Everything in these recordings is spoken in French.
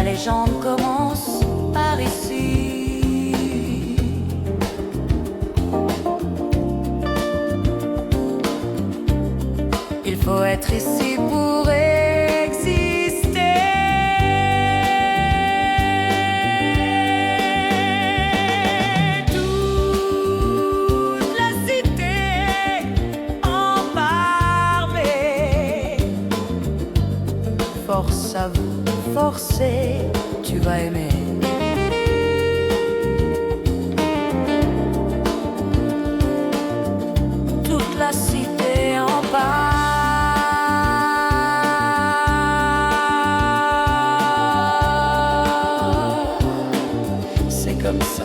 La légende commence par ici. Il faut être ici pour exister. Toute la cité en parler. Force à vous, forcez, tu vas aimer. Toute la cité en parle. C'est comme ça.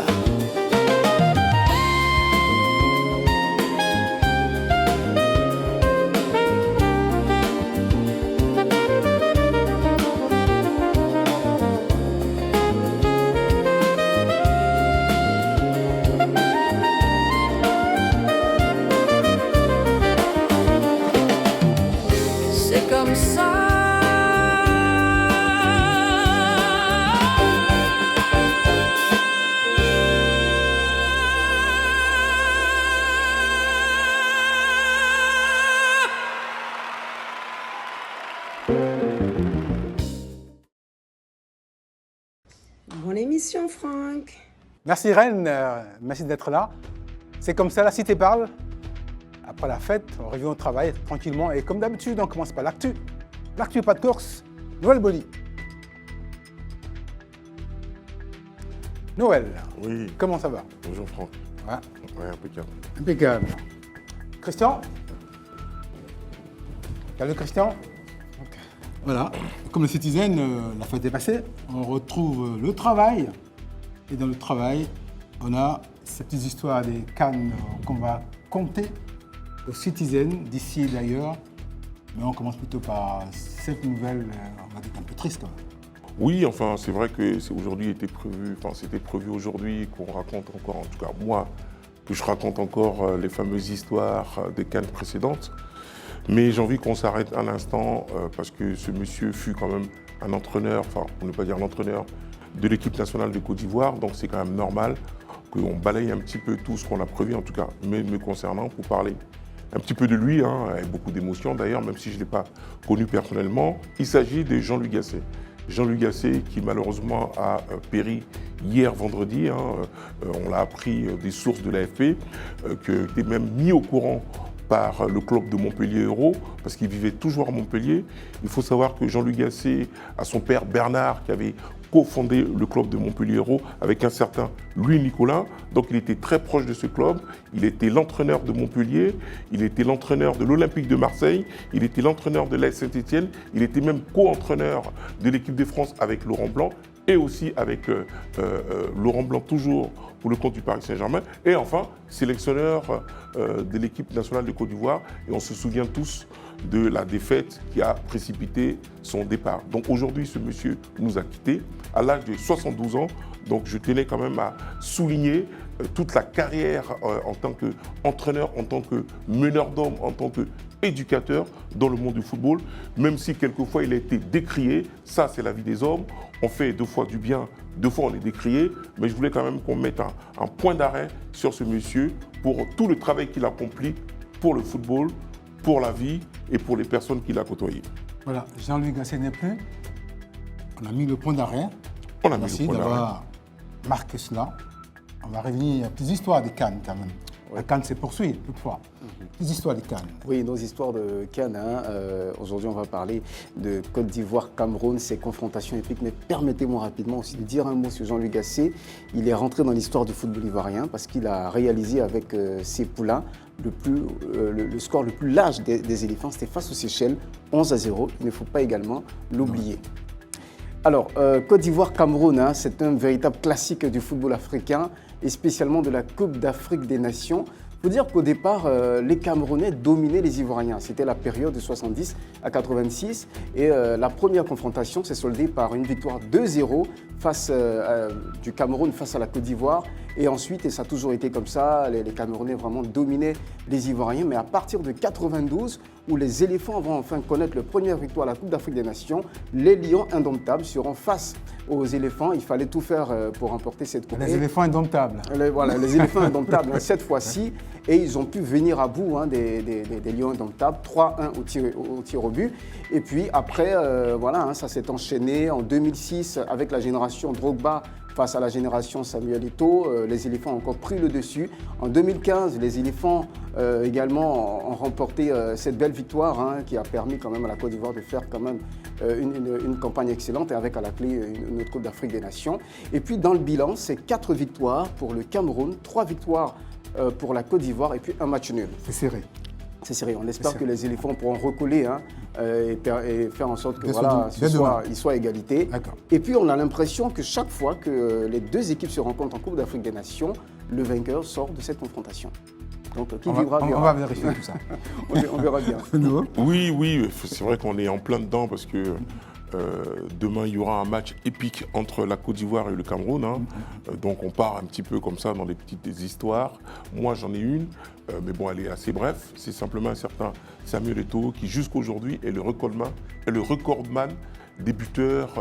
C'est comme ça. Bonne émission, Franck. Merci Reine, merci d'être là. C'est comme ça, la cité parle. Après la fête, on revient au travail tranquillement et comme d'habitude, on commence par l'actu. L'actu, pas de course. Noël Boli. Noël, Oui, comment ça va? bonjour Franck. Ouais, Ouais, impeccable. impeccable. Christian? Salut Christian. Ok. Voilà, comme le Citizen, la fête est passée. On retrouve le travail. Et dans le travail, on a ces petites histoires des Cannes qu'on va compter au Citizen, d'ici et d'ailleurs. Mais on commence plutôt par cette nouvelle, on va dire un peu triste quand même. Oui, enfin, c'est vrai que aujourd'hui était prévu, enfin, c'était prévu aujourd'hui qu'on raconte encore, en tout cas moi, que je raconte encore les fameuses histoires des Cannes précédentes. Mais j'ai envie qu'on s'arrête un instant parce que ce monsieur fut quand même un entraîneur, enfin, pour ne pas dire l'entraîneur de l'équipe nationale de Côte d'Ivoire, donc c'est quand même normal qu'on balaye un petit peu tout ce qu'on a prévu, en tout cas me concernant, pour parler un petit peu de lui, avec beaucoup d'émotion d'ailleurs, même si je ne l'ai pas connu personnellement. Il s'agit de Jean-Louis Gasset. Jean-Louis Gasset qui malheureusement a péri hier vendredi, on l'a appris des sources de l'AFP, qui était même mis au courant par le club de Montpellier Hérault, parce qu'il vivait toujours à Montpellier. Il faut savoir que Jean-Louis Gasset a son père Bernard qui avait cofondé le club de Montpellier Hérault avec un certain Louis Nicolas. Donc il était très proche de ce club. Il était l'entraîneur de Montpellier, il était l'entraîneur de l'Olympique de Marseille, il était l'entraîneur de l'AS Saint-Étienne, il était même co-entraîneur de l'équipe de France avec Laurent Blanc et aussi avec Laurent Blanc toujours pour le compte du Paris Saint-Germain, et enfin sélectionneur de l'équipe nationale de Côte d'Ivoire. Et on se souvient tous de la défaite qui a précipité son départ. Donc aujourd'hui, ce monsieur nous a quittés à l'âge de 72 ans. Donc je tenais quand même à souligner toute la carrière en tant qu'entraîneur, en tant que meneur d'hommes, en tant qu'éducateur dans le monde du football, même si quelquefois il a été décrié. Ça, c'est la vie des hommes. On fait deux fois du bien, deux fois on est décrié, mais je voulais quand même qu'on mette un point d'arrêt sur ce monsieur pour tout le travail qu'il a accompli pour le football, pour la vie et pour les personnes qu'il a côtoyées. Voilà, Jean-Louis Gasset n'est plus. On a mis le point d'arrêt. On a mis Merci le point d'arrêt. d'avoir marqué cela. On va revenir à petites histoires des Cannes quand même. La Cannes s'est poursuivie toutefois. Les histoires des Cannes. Oui, nos histoires de Cannes. Aujourd'hui, on va parler de Côte d'Ivoire-Cameroun, ces confrontations épiques. Mais permettez-moi rapidement aussi de dire un mot sur Jean-Louis Gasset. Il est rentré dans l'histoire du football ivoirien parce qu'il a réalisé avec ses poulains le score le plus large des éléphants. C'était face aux Seychelles, 11-0. Il ne faut pas également l'oublier. Alors, Côte d'Ivoire-Cameroun, c'est un véritable classique du football africain et spécialement de la Coupe d'Afrique des Nations. Il faut dire qu'au départ, les Camerounais dominaient les Ivoiriens. C'était la période de 70 à 86. Et la première confrontation s'est soldée par une victoire 2-0 du Cameroun face à la Côte d'Ivoire. Et ensuite, et ça a toujours été comme ça, les Camerounais vraiment dominaient les Ivoiriens. Mais à partir de 92, où les éléphants vont enfin connaître leur première victoire à la Coupe d'Afrique des Nations, les lions indomptables seront face aux éléphants. Il fallait tout faire pour remporter cette coupe. Les éléphants indomptables. Voilà, les éléphants indomptables, hein, cette fois-ci. Et ils ont pu venir à bout des lions indomptables, 3-1 au tir au but. Et puis après, voilà, hein, ça s'est enchaîné en 2006 avec la génération Drogba face à la génération Samuel Eto'o. Les éléphants ont encore pris le dessus. En 2015, les éléphants également ont remporté cette belle victoire, hein, qui a permis quand même à la Côte d'Ivoire de faire quand même une campagne excellente et avec à la clé une autre Coupe d'Afrique des Nations. Et puis dans le bilan, c'est 4 victoires pour le Cameroun, 3 victoires pour la Côte d'Ivoire et puis un match nul. C'est serré. C'est sérieux. On espère que les éléphants pourront recoller, hein, et faire en sorte que il soit égalité. Et puis on a l'impression que chaque fois que les deux équipes se rencontrent en Coupe d'Afrique des Nations, le vainqueur sort de cette confrontation. Donc qui vivra verra. On va vérifier tout ça. on verra bien. Oui, c'est vrai qu'on est en plein dedans parce que demain, il y aura un match épique entre la Côte d'Ivoire et le Cameroun. Hein. Donc on part un petit peu comme ça dans des petites histoires. Moi, j'en ai une, mais bon, elle est assez brève. C'est simplement un certain Samuel Eto'o qui, jusqu'aujourd'hui, est le recordman des buteurs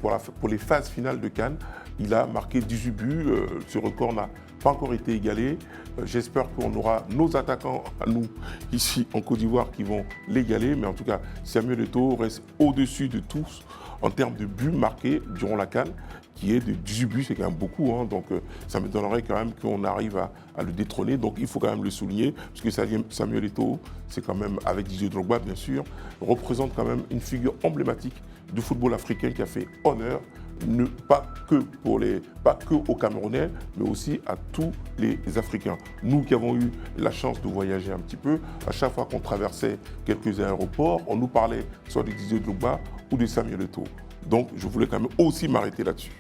pour les phases finales de CAN. Il a marqué 18 buts. Ce record n'a pas encore été égalé. J'espère qu'on aura nos attaquants à nous ici en Côte d'Ivoire qui vont l'égaler. Mais en tout cas, Samuel Eto'o reste au-dessus de tous en termes de buts marqués durant la CAN, qui est de 18 buts, c'est quand même beaucoup. Hein, donc ça me donnerait quand même qu'on arrive à le détrôner. Donc il faut quand même le souligner, parce que Samuel Eto'o, c'est quand même, avec Didier Drogba bien sûr, représente quand même une figure emblématique du football africain qui a fait honneur pas que aux Camerounais, mais aussi à tous les Africains. Nous qui avons eu la chance de voyager un petit peu, à chaque fois qu'on traversait quelques aéroports, on nous parlait soit de Didier Drogba ou de Samuel Eto'o. Donc je voulais quand même aussi m'arrêter là-dessus.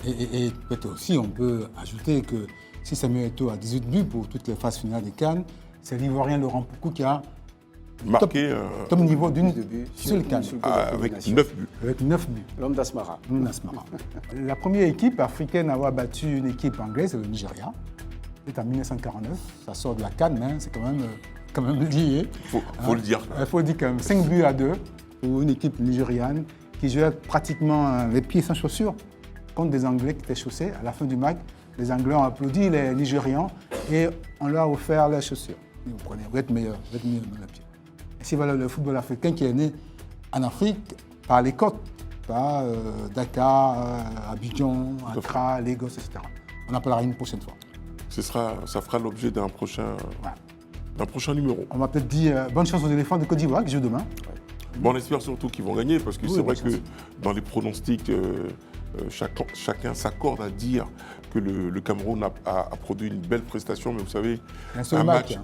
Et peut-être aussi, on peut ajouter que si Samuel Eto'o a 18 buts pour toutes les phases finales des CAN, c'est l'Ivoirien Laurent Pokou qui a marqué top niveau d'une seule CAN. Avec 9 buts. Avec 9 buts. L'homme d'Asmara. La première équipe africaine à avoir battu une équipe anglaise, c'est le Nigeria. C'est en 1949. Ça sort de la CAN, mais c'est quand même lié. Faut le dire. Il faut dire quand même 5 buts à 2 pour une équipe nigériane qui jouait pratiquement les pieds sans chaussures contre des Anglais qui étaient chaussés. À la fin du match, les Anglais ont applaudi les Nigérians et on leur a offert leurs chaussures. Vous prenez, vous êtes meilleurs dans le pied. Et c'est voilà le football africain qui est né en Afrique par les côtes, par Dakar, Abidjan, Accra, Lagos, etc. On en parlera une prochaine fois. Ça fera l'objet d'un prochain numéro. On va peut-être dire bonne chance aux éléphants de Côte d'Ivoire qui jouent demain. Bon, on espère surtout qu'ils vont gagner parce que c'est vrai que dans les pronostics, chacun s'accorde à dire que le Cameroun a produit une belle prestation, mais vous savez, un match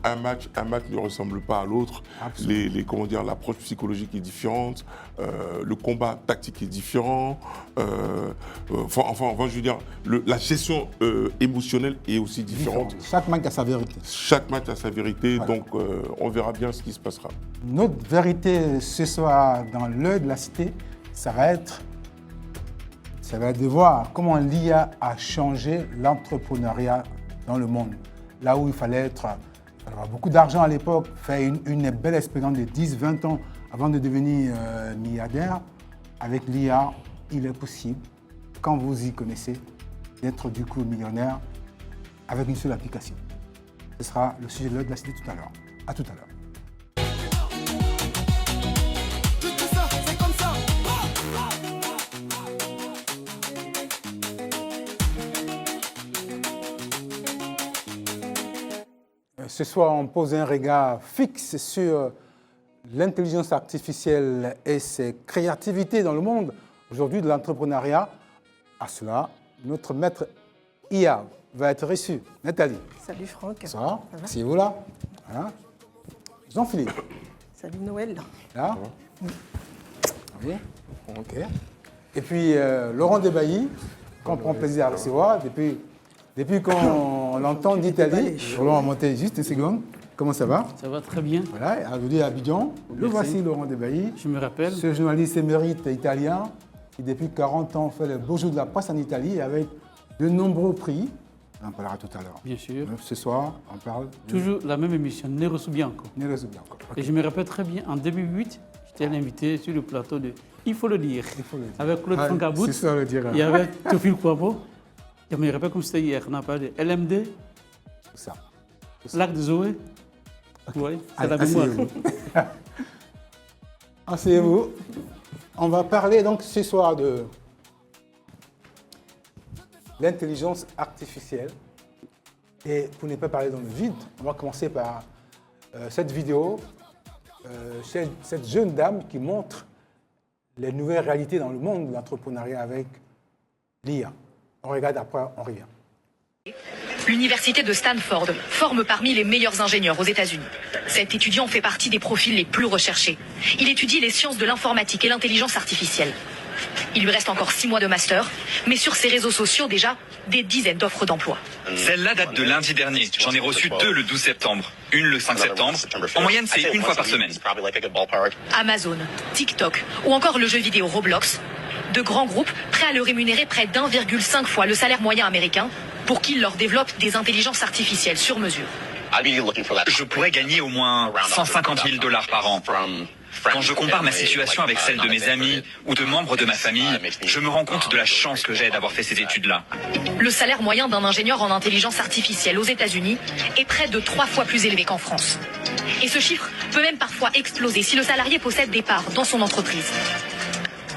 ne ressemble pas à l'autre. L'approche psychologique est différente, le combat tactique est différent. Je veux dire, la gestion émotionnelle est aussi différente. Chaque match a sa vérité. Chaque match a sa vérité, voilà. Donc on verra bien ce qui se passera. Notre vérité ce soir dans l'œil de la cité, ça va être de voir comment l'IA a changé l'entrepreneuriat dans le monde. Là où il fallait avoir beaucoup d'argent à l'époque, faire une belle expérience de 10-20 ans avant de devenir milliardaire, avec l'IA, il est possible, quand vous y connaissez, d'être du coup millionnaire avec une seule application. Ce sera le sujet de l'œil de la cité tout à l'heure. À tout à l'heure. Ce soir, on pose un regard fixe sur l'intelligence artificielle et ses créativités dans le monde aujourd'hui de l'entrepreneuriat. À cela, notre maître IA va être reçu. Nathalie. Salut Franck. Ça va? C'est vous là? Voilà. Jean-Philippe. Salut Noël. Là? Oui. OK. Et puis Laurent Debailly, qu'on prend plaisir à recevoir depuis Depuis qu'on l'entend d'Italie, on va monter juste une seconde. Comment ça va? Ça va très bien. Voilà, aujourd'hui à Abidjan. Le Merci. voici, Laurent Debailly. Je me rappelle. Ce journaliste émérite italien qui, depuis 40 ans, fait le beau jour de la presse en Italie avec de nombreux prix. On en parlera tout à l'heure. Bien sûr. Ce soir, on parle de Toujours la même émission, Nero Subianco. Nelson Bianco. Et je me rappelle très bien, en 2008, j'étais invité sur le plateau de Il faut le dire, Il faut le dire. avec Claude Ah, Francabout. c'est ça le dire. Il y avait Théophile Kouabo. Je me rappelle comme c'était hier, on a parlé de LMD, Ça. Lac de Zoé. Oui, c'est Allez, la mémoire. asseyez-vous. Asseyez-vous. On va parler donc ce soir de l'intelligence artificielle. Et pour ne pas parler dans le vide, on va commencer par cette vidéo, cette jeune dame qui montre les nouvelles réalités dans le monde de l'entrepreneuriat avec l'IA. On regarde après, on revient. L'université de Stanford forme parmi les meilleurs ingénieurs aux États-Unis. Cet étudiant fait partie des profils les plus recherchés. Il étudie les sciences de l'informatique et l'intelligence artificielle. Il lui reste encore 6 mois de master, mais sur ses réseaux sociaux déjà, des dizaines d'offres d'emploi. Celle-là date de lundi dernier. J'en ai reçu 2 le 12 septembre. Une le 5 septembre. En moyenne, c'est une fois par semaine. Amazon, TikTok ou encore le jeu vidéo Roblox. De grands groupes prêts à le rémunérer près d'1,5 fois le salaire moyen américain pour qu'il leur développe des intelligences artificielles sur mesure. Je pourrais gagner au moins 150 000 $ par an. Quand je compare ma situation avec celle de mes amis ou de membres de ma famille, je me rends compte de la chance que j'ai d'avoir fait ces études-là. Le salaire moyen d'un ingénieur en intelligence artificielle aux États-Unis est près de 3 fois plus élevé qu'en France. Et ce chiffre peut même parfois exploser si le salarié possède des parts dans son entreprise.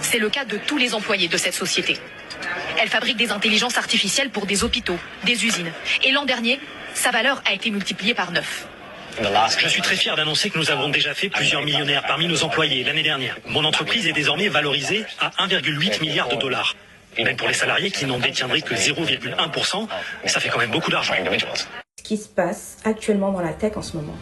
C'est le cas de tous les employés de cette société. Elle fabrique des intelligences artificielles pour des hôpitaux, des usines. Et l'an dernier, sa valeur a été multipliée par 9. Je suis très fier d'annoncer que nous avons déjà fait plusieurs millionnaires parmi nos employés l'année dernière. Mon entreprise est désormais valorisée à 1,8 milliard de dollars. Même pour les salariés qui n'en détiendraient que 0,1%, ça fait quand même beaucoup d'argent. Ce qui se passe actuellement dans la tech en ce moment,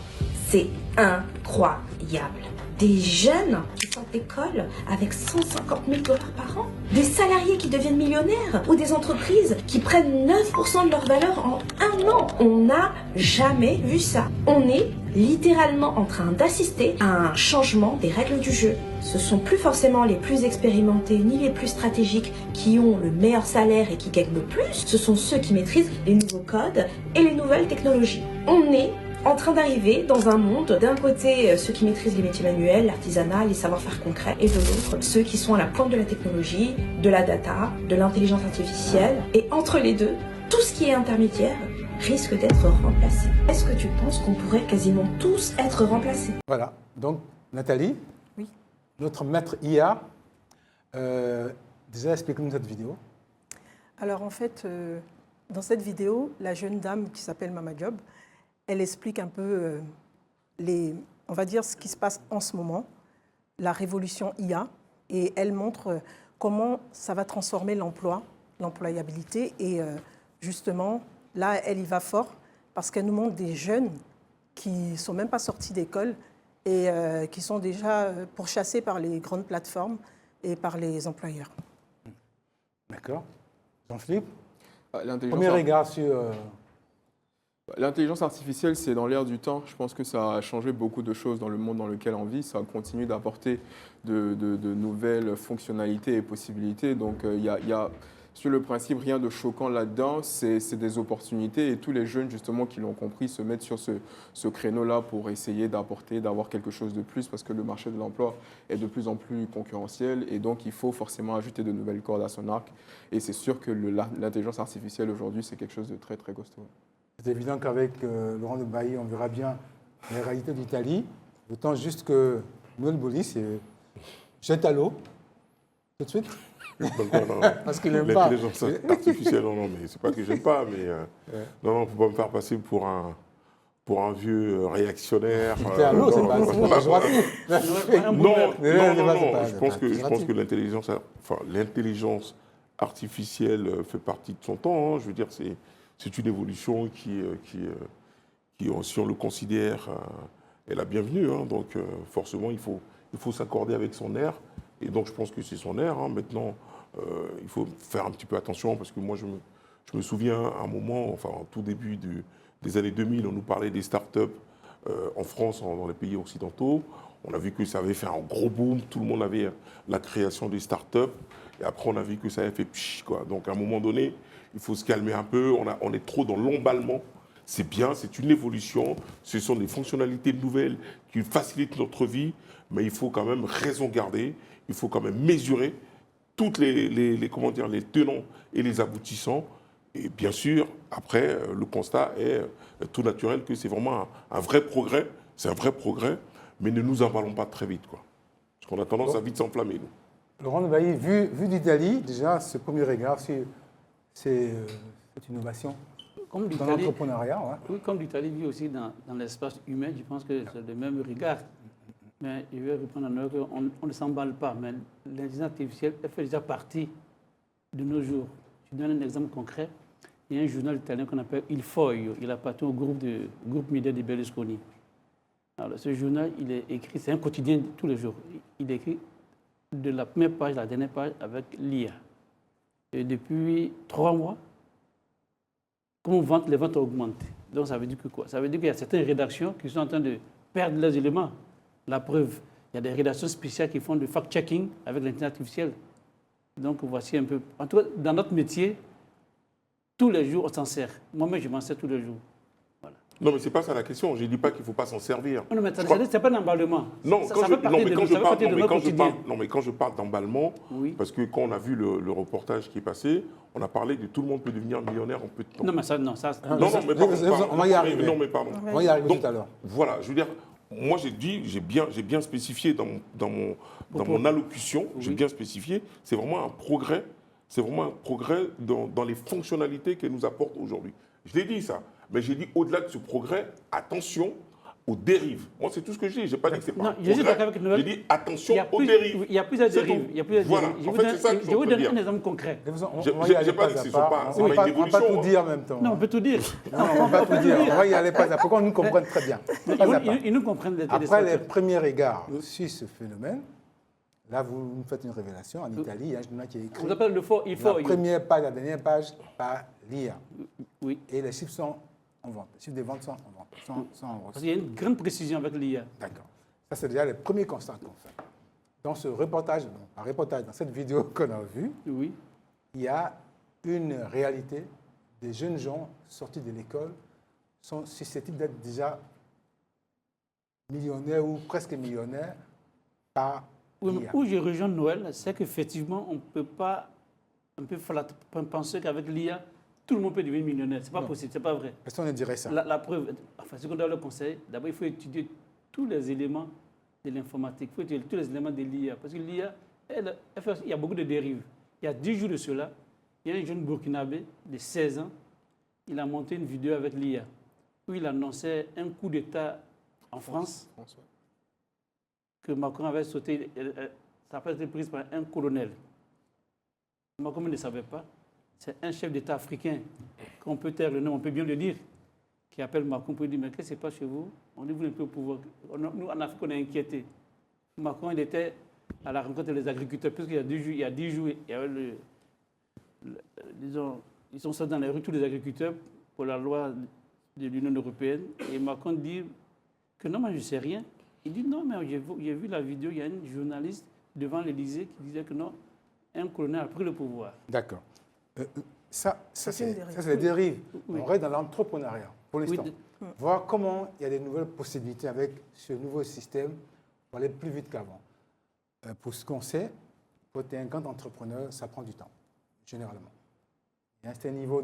c'est incroyable. Des jeunes qui sortent d'école avec 150 000 $ par an. Des salariés qui deviennent millionnaires. Ou des entreprises qui prennent 9% de leur valeur en 1 an. On n'a jamais vu ça. On est littéralement en train d'assister à un changement des règles du jeu. Ce sont plus forcément les plus expérimentés ni les plus stratégiques qui ont le meilleur salaire et qui gagnent le plus. Ce sont ceux qui maîtrisent les nouveaux codes et les nouvelles technologies. On est en train d'arriver dans un monde, d'un côté ceux qui maîtrisent les métiers manuels, l'artisanat, les savoir-faire concrets, et de l'autre ceux qui sont à la pointe de la technologie, de la data, de l'intelligence artificielle. Et entre les deux, tout ce qui est intermédiaire risque d'être remplacé. Est-ce que tu penses qu'on pourrait quasiment tous être remplacés? Voilà, donc Nathalie, Oui. notre maître IA, déjà explique-nous cette vidéo. Alors en fait, dans cette vidéo, la jeune dame qui s'appelle Mama Job, elle explique un peu on va dire ce qui se passe en ce moment, la révolution IA, et elle montre comment ça va transformer l'emploi, l'employabilité, et justement, là, elle y va fort, parce qu'elle nous montre des jeunes qui ne sont même pas sortis d'école et qui sont déjà pourchassés par les grandes plateformes et par les employeurs. D'accord. Jean-Philippe, L'intelligence premier regard sur... L'intelligence artificielle, c'est dans l'air du temps. Je pense que ça a changé beaucoup de choses dans le monde dans lequel on vit. Ça continue d'apporter de nouvelles fonctionnalités et possibilités. Donc, il y a, sur le principe, rien de choquant là-dedans. C'est des opportunités. Et tous les jeunes, justement, qui l'ont compris, se mettent sur ce créneau-là pour essayer d'apporter, d'avoir quelque chose de plus, parce que le marché de l'emploi est de plus en plus concurrentiel. Et donc, il faut forcément ajouter de nouvelles cordes à son arc. Et c'est sûr que l'intelligence artificielle, aujourd'hui, c'est quelque chose de très, très costaud. C'est évident qu'avec Laurent Debailly, on verra bien les réalités d'Italie. D'autant juste que Noël Bolis, c'est jette à l'eau, tout de suite. Non. Parce qu'il n'aime pas. L'intelligence artificielle, non, mais c'est pas que j'aime pas, mais non, il ne faut pas me faire passer pour un vieux réactionnaire. Jeter à l'eau, c'est pas Non, je pense que l'intelligence artificielle fait partie de son temps. Je veux dire, c'est une évolution qui, si on le considère, est la bienvenue. Donc, forcément, il faut s'accorder avec son air. Et donc, je pense que c'est son air. Maintenant, il faut faire un petit peu attention parce que moi, Je me souviens, à un moment, enfin, au tout début des années 2000, on nous parlait des startups en France, dans les pays occidentaux. On a vu que ça avait fait un gros boom, tout le monde avait la création des startups. Et après, on a vu que ça avait fait psh, quoi. Donc, à un moment donné, il faut se calmer un peu. On est trop dans l'emballement. C'est bien, c'est une évolution. Ce sont des fonctionnalités nouvelles qui facilitent notre vie. Mais il faut quand même raison garder. Il faut quand même mesurer toutes les tenants et les aboutissants. Et bien sûr, après, le constat est tout naturel que c'est vraiment un vrai progrès. C'est un vrai progrès, mais ne nous emballons pas très vite, quoi. Parce qu'on a tendance à vite s'enflammer, nous. Laurent Nvayi, vu d'Italie, déjà, ce premier regard sur cette innovation dans l'entrepreneuriat. Ouais. Oui, comme l'Italie vit aussi dans l'espace humain, je pense que c'est le même regard. Mais je vais reprendre en œuvre qu'on ne s'emballe pas, mais l'intelligence artificielle elle fait déjà partie de nos jours. Je donne un exemple concret. Il y a un journal italien qu'on appelle Il Foglio. Il appartient au groupe Media de Berlusconi. Alors, ce journal, il est écrit, c'est un quotidien tous les jours. Il est écrit de la première page à la dernière page avec l'IA. Et depuis 3 mois, les ventes ont augmenté. Donc, ça veut dire que quoi? Ça veut dire qu'il y a certaines rédactions qui sont en train de perdre leurs éléments. La preuve, il y a des rédactions spéciales qui font du fact-checking avec l'intelligence artificielle. Donc, voici un peu... En tout cas, dans notre métier, tous les jours, on s'en sert. Moi-même, je m'en sers tous les jours. Voilà. Non, mais ce n'est pas ça la question. Je ne dis pas qu'il ne faut pas s'en servir. Non, mais c'est pas un emballement. Non, mais quand je parle d'emballement, oui. Parce que quand on a vu le reportage qui est passé, on a parlé de tout le monde peut devenir millionnaire en peu de temps. Non, mais ça... on va y arriver. Non, mais pardon. On va y arriver tout à l'heure. Voilà, je veux dire... Moi, j'ai bien spécifié dans mon allocution, j'ai bien spécifié, c'est vraiment un progrès dans les fonctionnalités qu'elle nous apporte aujourd'hui. Je l'ai dit ça, mais j'ai dit au-delà de ce progrès, attention aux dérives. Moi, c'est tout ce que je dis. Je n'ai pas dit que c'est pas un progrès. J'ai dit attention aux dérives. Il y a plusieurs dérives. Voilà, en fait, c'est ça que je vais vous donner un exemple concret. Je n'ai pas dit que ce n'est pas une évolution. On ne va pas tout dire en même temps. Non, on peut tout dire. Non, on va tout dire. On va y aller pas à pas. Pourquoi on nous comprenne très bien. Ils nous comprennent. Après les premiers regards sur ce phénomène, là, vous nous faites une révélation. En Italie, il y a un journal qui a écrit. On appelle le faux. La première page, la dernière page, par l'IA. Oui. Et les chiffres sont en vente. Les chiffres des ventes sont en vente. Sont en Parce qu'il y a une grande précision avec l'IA. D'accord. Ça, c'est déjà les premiers constats qu'on fait. Dans ce reportage, dans cette vidéo qu'on a vue, oui. Il y a une réalité. Des jeunes gens sortis de l'école sont susceptibles d'être déjà millionnaires ou presque millionnaires par l'IA. Où je rejoins Noël, c'est qu'effectivement, on ne peut pas penser qu'avec l'IA, tout le monde peut devenir millionnaire. Ce n'est pas possible, ce n'est pas vrai. Personne ne dirait ça. La preuve, enfin, ce qu'on doit leur conseiller, d'abord, il faut étudier tous les éléments de l'informatique, il faut étudier tous les éléments de l'IA. Parce que l'IA, il y a beaucoup de dérives. Il y a 10 jours de cela, il y a un jeune Burkinabé de 16 ans, il a monté une vidéo avec l'IA, où il annonçait un coup d'État en France, que Macron avait sauté, ça a été prise par un colonel. Macron ne savait pas. C'est un chef d'État africain, qu'on peut taire le nom, on peut bien le dire, qui appelle Macron pour lui dire, mais qu'est-ce qui se passe chez vous? On dit, vous n'êtes plus au pouvoir. Nous, en Afrique, on est inquiétés. Macron, il était à la rencontre des agriculteurs, puisqu'il y a 10 jours, il y avait disons, ils sont sortis dans les rues, tous les agriculteurs, pour la loi de l'Union européenne. Et Macron dit que non, moi, je ne sais rien. Il dit, non, mais j'ai vu la vidéo, il y a une journaliste devant l'Élysée qui disait que non, un colonel a pris le pouvoir. D'accord. Ça c'est les dérives. Oui. On reste dans l'entrepreneuriat, pour l'instant. Oui. Voir comment il y a des nouvelles possibilités avec ce nouveau système pour aller plus vite qu'avant. Pour ce qu'on sait, pour être un grand entrepreneur, ça prend du temps, généralement. Il y a un certain niveau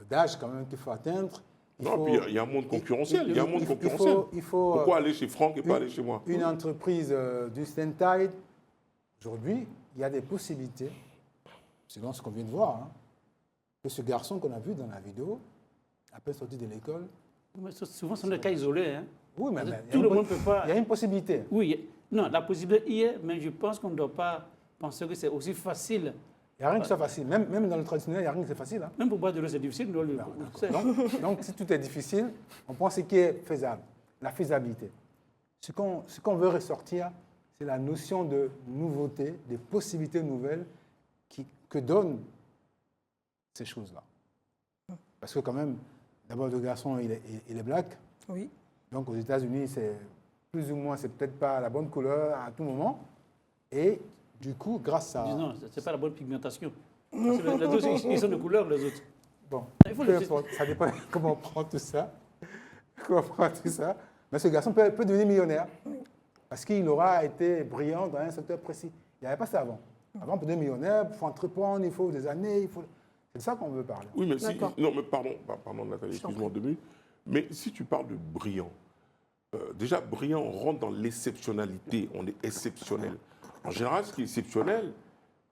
d'âge quand même qu'il faut atteindre. Puis il y a un monde concurrentiel. Pourquoi aller chez Franck et pas aller chez moi? Une entreprise d'une certaine taille, aujourd'hui, il y a des possibilités, selon ce qu'on vient de voir, que ce garçon qu'on a vu dans la vidéo, après sortir de l'école... Souvent, ce sont des cas isolés. Hein. Oui, mais tout le monde ne peut pas... Il y a une possibilité. Oui, non, la possibilité y est, mais je pense qu'on ne doit pas penser que c'est aussi facile. Il n'y a rien qui soit facile. Même dans le traditionnel, il n'y a rien qui soit facile. Hein. Même pour boire de l'eau, c'est difficile. Donc, si tout est difficile, on prend ce qui est faisable, la faisabilité. Ce qu'on veut ressortir, c'est la notion de nouveauté, des possibilités nouvelles que donne ces choses-là. Parce que quand même, d'abord, le garçon, il est black. Oui. Donc aux États-Unis, c'est plus ou moins, c'est peut-être pas la bonne couleur à tout moment. Et du coup, grâce à... Non, c'est pas la bonne pigmentation. Parce que les autres, ils sont de couleur, les autres. Bon, Il faut peu le- importe, ça dépend comment on prend tout ça. Comment on prend tout ça. Mais ce garçon peut devenir millionnaire parce qu'il aura été brillant dans un secteur précis. Il n'y avait pas ça avant. Avant, pour devenir millionnaire, il faut entreprendre, il faut des années, il faut... C'est de ça qu'on veut parler. Oui, mais si, D'accord. non, mais pardon Nathalie, excuse-moi 2 minutes. Mais si tu parles de brillant, déjà brillant, on rentre dans l'exceptionnalité, on est exceptionnel. En général, ce qui est exceptionnel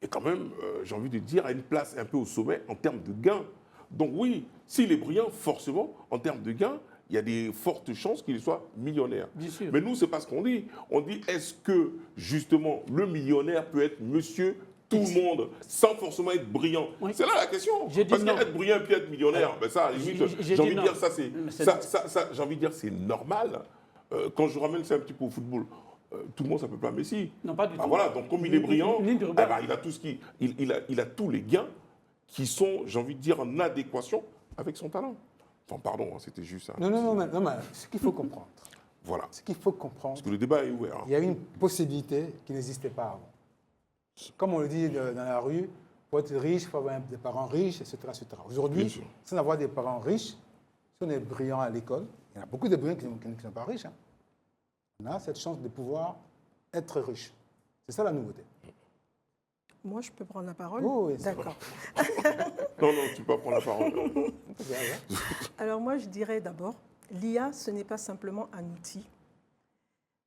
est quand même, j'ai envie de dire, à une place un peu au sommet en termes de gains. Donc oui, s'il est brillant, forcément, en termes de gains, il y a des fortes chances qu'il soit millionnaire. Bien sûr. Mais nous, c'est pas ce qu'on dit. On dit, est-ce que, justement, le millionnaire peut être monsieur tout le monde, sans forcément être brillant? Oui. C'est là la question. J'ai dit Parce non. qu'être brillant et puis être millionnaire, ben ça, à la limite, J'ai j'ai envie dit de non. dire ça, Mais c'est- j'ai envie de dire c'est normal. Quand je ramène ça un petit peu au football, tout le monde s'appelle pas Messi. Non, pas du Ah, tout. voilà, donc comme il est brillant, Ligne de eh regard. ben, il a tout ce qui, il a tous les gains qui sont, j'ai envie de dire, en adéquation avec son talent. Enfin, pardon, hein, c'était juste ça. Non, mais ce qu'il faut comprendre, Voilà. ce qu'il faut comprendre, Parce que le débat est ouvert. hein. il y a une possibilité qui n'existait pas avant. Comme on le dit dans la rue, pour être riche, il faut avoir des parents riches, etc. etc. Bien Aujourd'hui, sûr. sans avoir des parents riches, si on est brillant à l'école, il y en a beaucoup de brillants qui ne sont pas riches. hein. On a cette chance de pouvoir être riche. C'est ça la nouveauté. Moi, je peux prendre la parole? Oh, oui, c'est D'accord. Non, tu peux pas prendre la parole. Alors moi, je dirais d'abord, l'IA, ce n'est pas simplement un outil.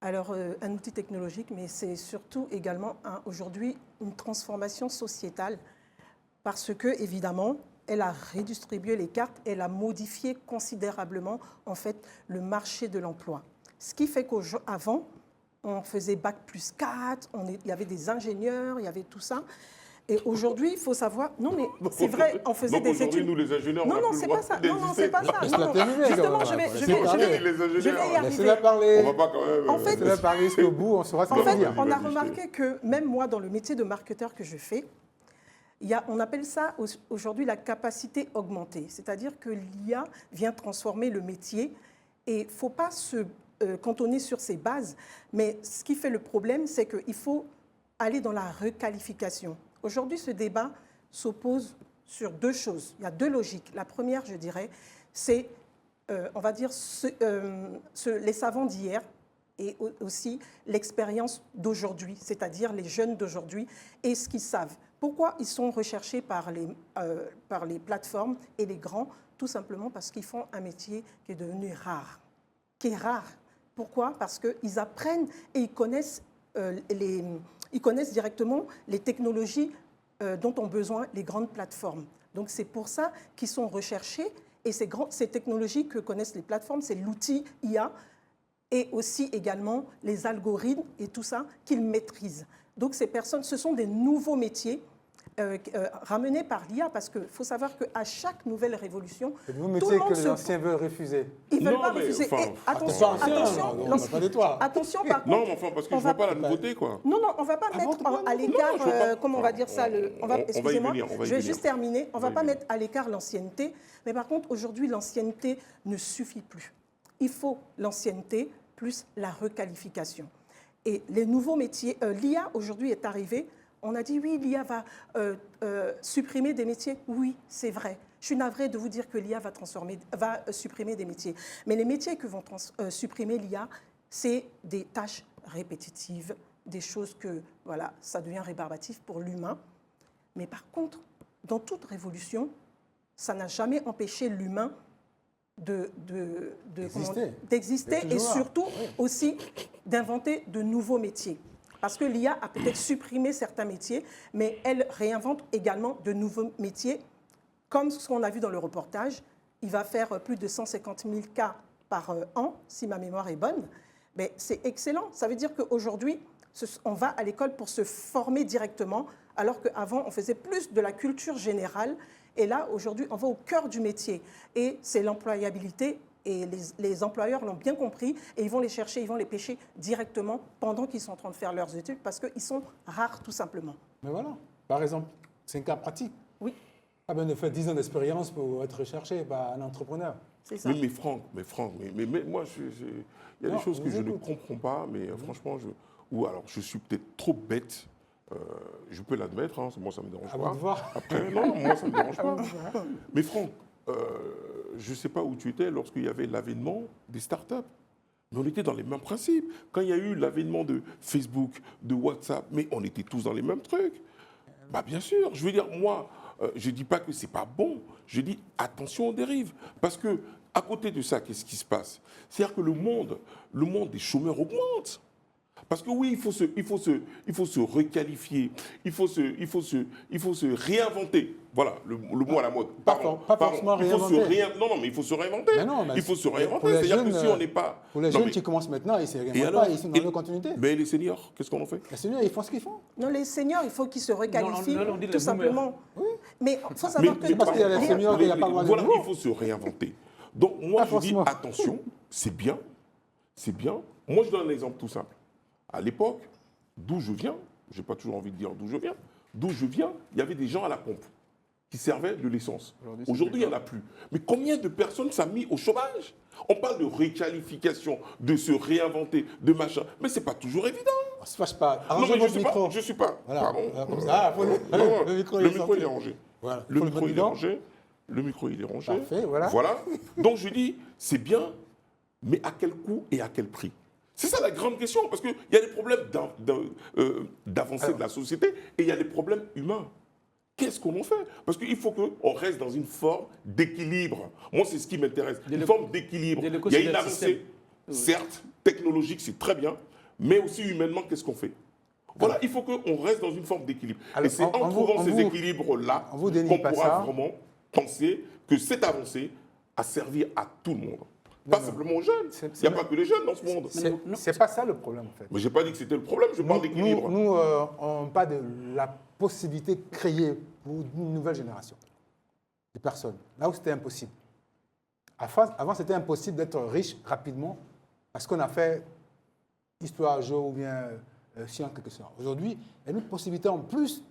Alors, un outil technologique, mais c'est surtout également aujourd'hui une transformation sociétale parce que, évidemment, elle a redistribué les cartes, elle a modifié considérablement, en fait, le marché de l'emploi. Ce qui fait qu'avant, on faisait Bac plus 4, il y avait des ingénieurs, il y avait tout ça. Et aujourd'hui, il faut savoir... Non, mais c'est vrai, on faisait Donc des aujourd'hui, études... nous, les ingénieurs, on Non, a non, plus le c'est droit pas ça. Non, non, d'exister. c'est pas ça. Laisse-la Non, non. terminer, Justement, quand je même. vais Laissez parler. Les ingénieurs, je vais y Laissez-la arriver. parler. on va pas quand même... En fait, Laissez-la parler jusqu'au bout, on saura ce En qu'elle fait, veut dire. on a Vas-y, remarqué que même moi, dans le métier de marketeur que je fais, on appelle ça aujourd'hui la capacité augmentée. C'est-à-dire que l'IA vient transformer le métier et il ne faut pas se cantonner sur ses bases. Mais ce qui fait le problème, c'est qu'il faut aller dans la requalification. Aujourd'hui, ce débat s'oppose sur deux choses. Il y a deux logiques. La première, je dirais, c'est, on va dire, les savants d'hier et aussi l'expérience d'aujourd'hui, c'est-à-dire les jeunes d'aujourd'hui et ce qu'ils savent. Pourquoi ils sont recherchés par les plateformes et les grands? Tout simplement parce qu'ils font un métier qui est devenu rare. Qui est rare. Pourquoi? Parce qu'ils apprennent et ils connaissent directement les technologies dont ont besoin les grandes plateformes. Donc c'est pour ça qu'ils sont recherchés et ces technologies que connaissent les plateformes, c'est l'outil IA et aussi également les algorithmes et tout ça qu'ils maîtrisent. Donc ces personnes, ce sont des nouveaux métiers ramenés par l'IA parce qu'il faut savoir qu'à chaque nouvelle révolution, C'est de vos tout métiers le monde que les anciens veulent refuser. ils ne veulent Non, pas mais refuser. enfin, Et attention, pas de toi. attention par contre. Non, mais enfin, parce que je vois pas la nouveauté, quoi. Non, on ne va pas mettre à l'écart, je vois pas. comment on va dire ça, excusez-moi, venir, on va y je vais venir. juste terminer, on ne va y pas venir. mettre à l'écart l'ancienneté, mais par contre, aujourd'hui, l'ancienneté ne suffit plus. Il faut l'ancienneté plus la requalification. Et les nouveaux métiers, l'IA aujourd'hui est arrivée, on a dit oui, l'IA va supprimer des métiers. Oui, c'est vrai. Je suis navrée de vous dire que l'IA va supprimer des métiers. Mais les métiers que vont supprimer l'IA, c'est des tâches répétitives, des choses que, voilà, ça devient rébarbatif pour l'humain. Mais par contre, dans toute révolution, ça n'a jamais empêché l'humain d'exister et toujours là. surtout aussi d'inventer de nouveaux métiers. Parce que l'IA a peut-être supprimé certains métiers, mais elle réinvente également de nouveaux métiers. Comme ce qu'on a vu dans le reportage, il va faire plus de 150 000 cas par an, si ma mémoire est bonne. Mais c'est excellent. Ça veut dire qu'aujourd'hui, on va à l'école pour se former directement, alors qu'avant, on faisait plus de la culture générale. Et là, aujourd'hui, on va au cœur du métier. Et c'est l'employabilité. Et les employeurs l'ont bien compris et ils vont les chercher, ils vont les pêcher directement pendant qu'ils sont en train de faire leurs études parce qu'ils sont rares tout simplement. Mais voilà, par exemple, c'est un cas pratique. Oui. Pas besoin de faire 10 ans d'expérience pour être recherché par un entrepreneur. C'est ça. Mais Franck, mais moi, il y a Non, des choses que je je vous ne écoute. comprends pas, mais franchement, ou alors je suis peut-être trop bête. Je peux l'admettre, hein, moi ça ne me dérange À vous pas. de voir. Après, non, moi ça ne me dérange pas. Mais Franck, je ne sais pas où tu étais lorsqu'il y avait l'avènement des startups. Mais on était dans les mêmes principes. Quand il y a eu l'avènement de Facebook, de WhatsApp, mais on était tous dans les mêmes trucs. Bah bien sûr, je veux dire, moi, je ne dis pas que ce n'est pas bon. Je dis attention aux dérives. Parce que à côté de ça, qu'est-ce qui se passe? C'est-à-dire que le monde des chômeurs augmente. Parce que oui, il faut se requalifier, il faut se réinventer. Voilà, le mot à la mode. Pas forcément il faut se réinventer. Non, mais il faut se réinventer. Mais non, mais il faut se pour réinventer. les C'est-à-dire que jeunes, si on n'est pas... Pour les Non, jeunes mais- qui commencent maintenant, ils ne se Et réinventent alors pas, ils sont dans leur continuité. Mais les seniors, qu'est-ce qu'on en fait? Les seniors, ils font ce qu'ils font. Non, les seniors, il faut qu'ils se requalifient, Non, on dit les tout boomers. simplement. Mais il faut savoir que... c'est parce qu'il y a les seniors qu'il n'y a pas le droit de Voilà, nouveau. il faut se réinventer. Donc moi, Pas je forcément. dis attention, c'est bien. Moi, je donne un exemple tout simple. À l'époque, d'où je viens, j'ai pas toujours envie de dire d'où je viens, il y avait des gens à la pompe qui servaient de l'essence. Aujourd'hui, il n'y en a plus. Mais combien de personnes ça a mis au chômage? On parle de réqualification, de se réinventer, de machin. Mais c'est pas toujours évident. On se fâche pas. Non, Arrangez mais votre micro. je suis pas. Voilà. Pardon. Comme ça, Non, le micro, le est micro, sorti. il est rangé. Voilà. Le Faut micro, il est dedans. rangé. Le micro, il est rangé. Parfait, voilà. Voilà. Donc je dis, c'est bien, mais à quel coût et à quel prix? C'est ça la grande question, parce qu'il y a des problèmes d'avancée de la société et il y a des problèmes humains. Qu'est-ce qu'on en fait? Parce qu'il faut qu'on reste dans une forme d'équilibre. Moi, c'est ce qui m'intéresse. Une forme d'équilibre. Il y a une avancée, certes, technologique, c'est très bien, mais aussi humainement, qu'est-ce qu'on fait? Voilà, il faut qu'on reste dans une forme d'équilibre. Et Alors, c'est en trouvant ces équilibres-là on vous qu'on dénie pas pourra ça. vraiment penser que cette avancée a servi à tout le monde. Pas simplement aux jeunes. Il n'y a pas que les jeunes dans ce monde. C'est pas ça le problème, en fait. Mais je n'ai pas dit que c'était le problème, je parle d'équilibre. Nous, on parle de la possibilité de créer pour une nouvelle génération de personnes. Là où c'était impossible. Avant, c'était impossible d'être riche rapidement parce qu'on a fait histoire, géo ou bien science, quelque chose. Aujourd'hui, il y a une possibilité en plus,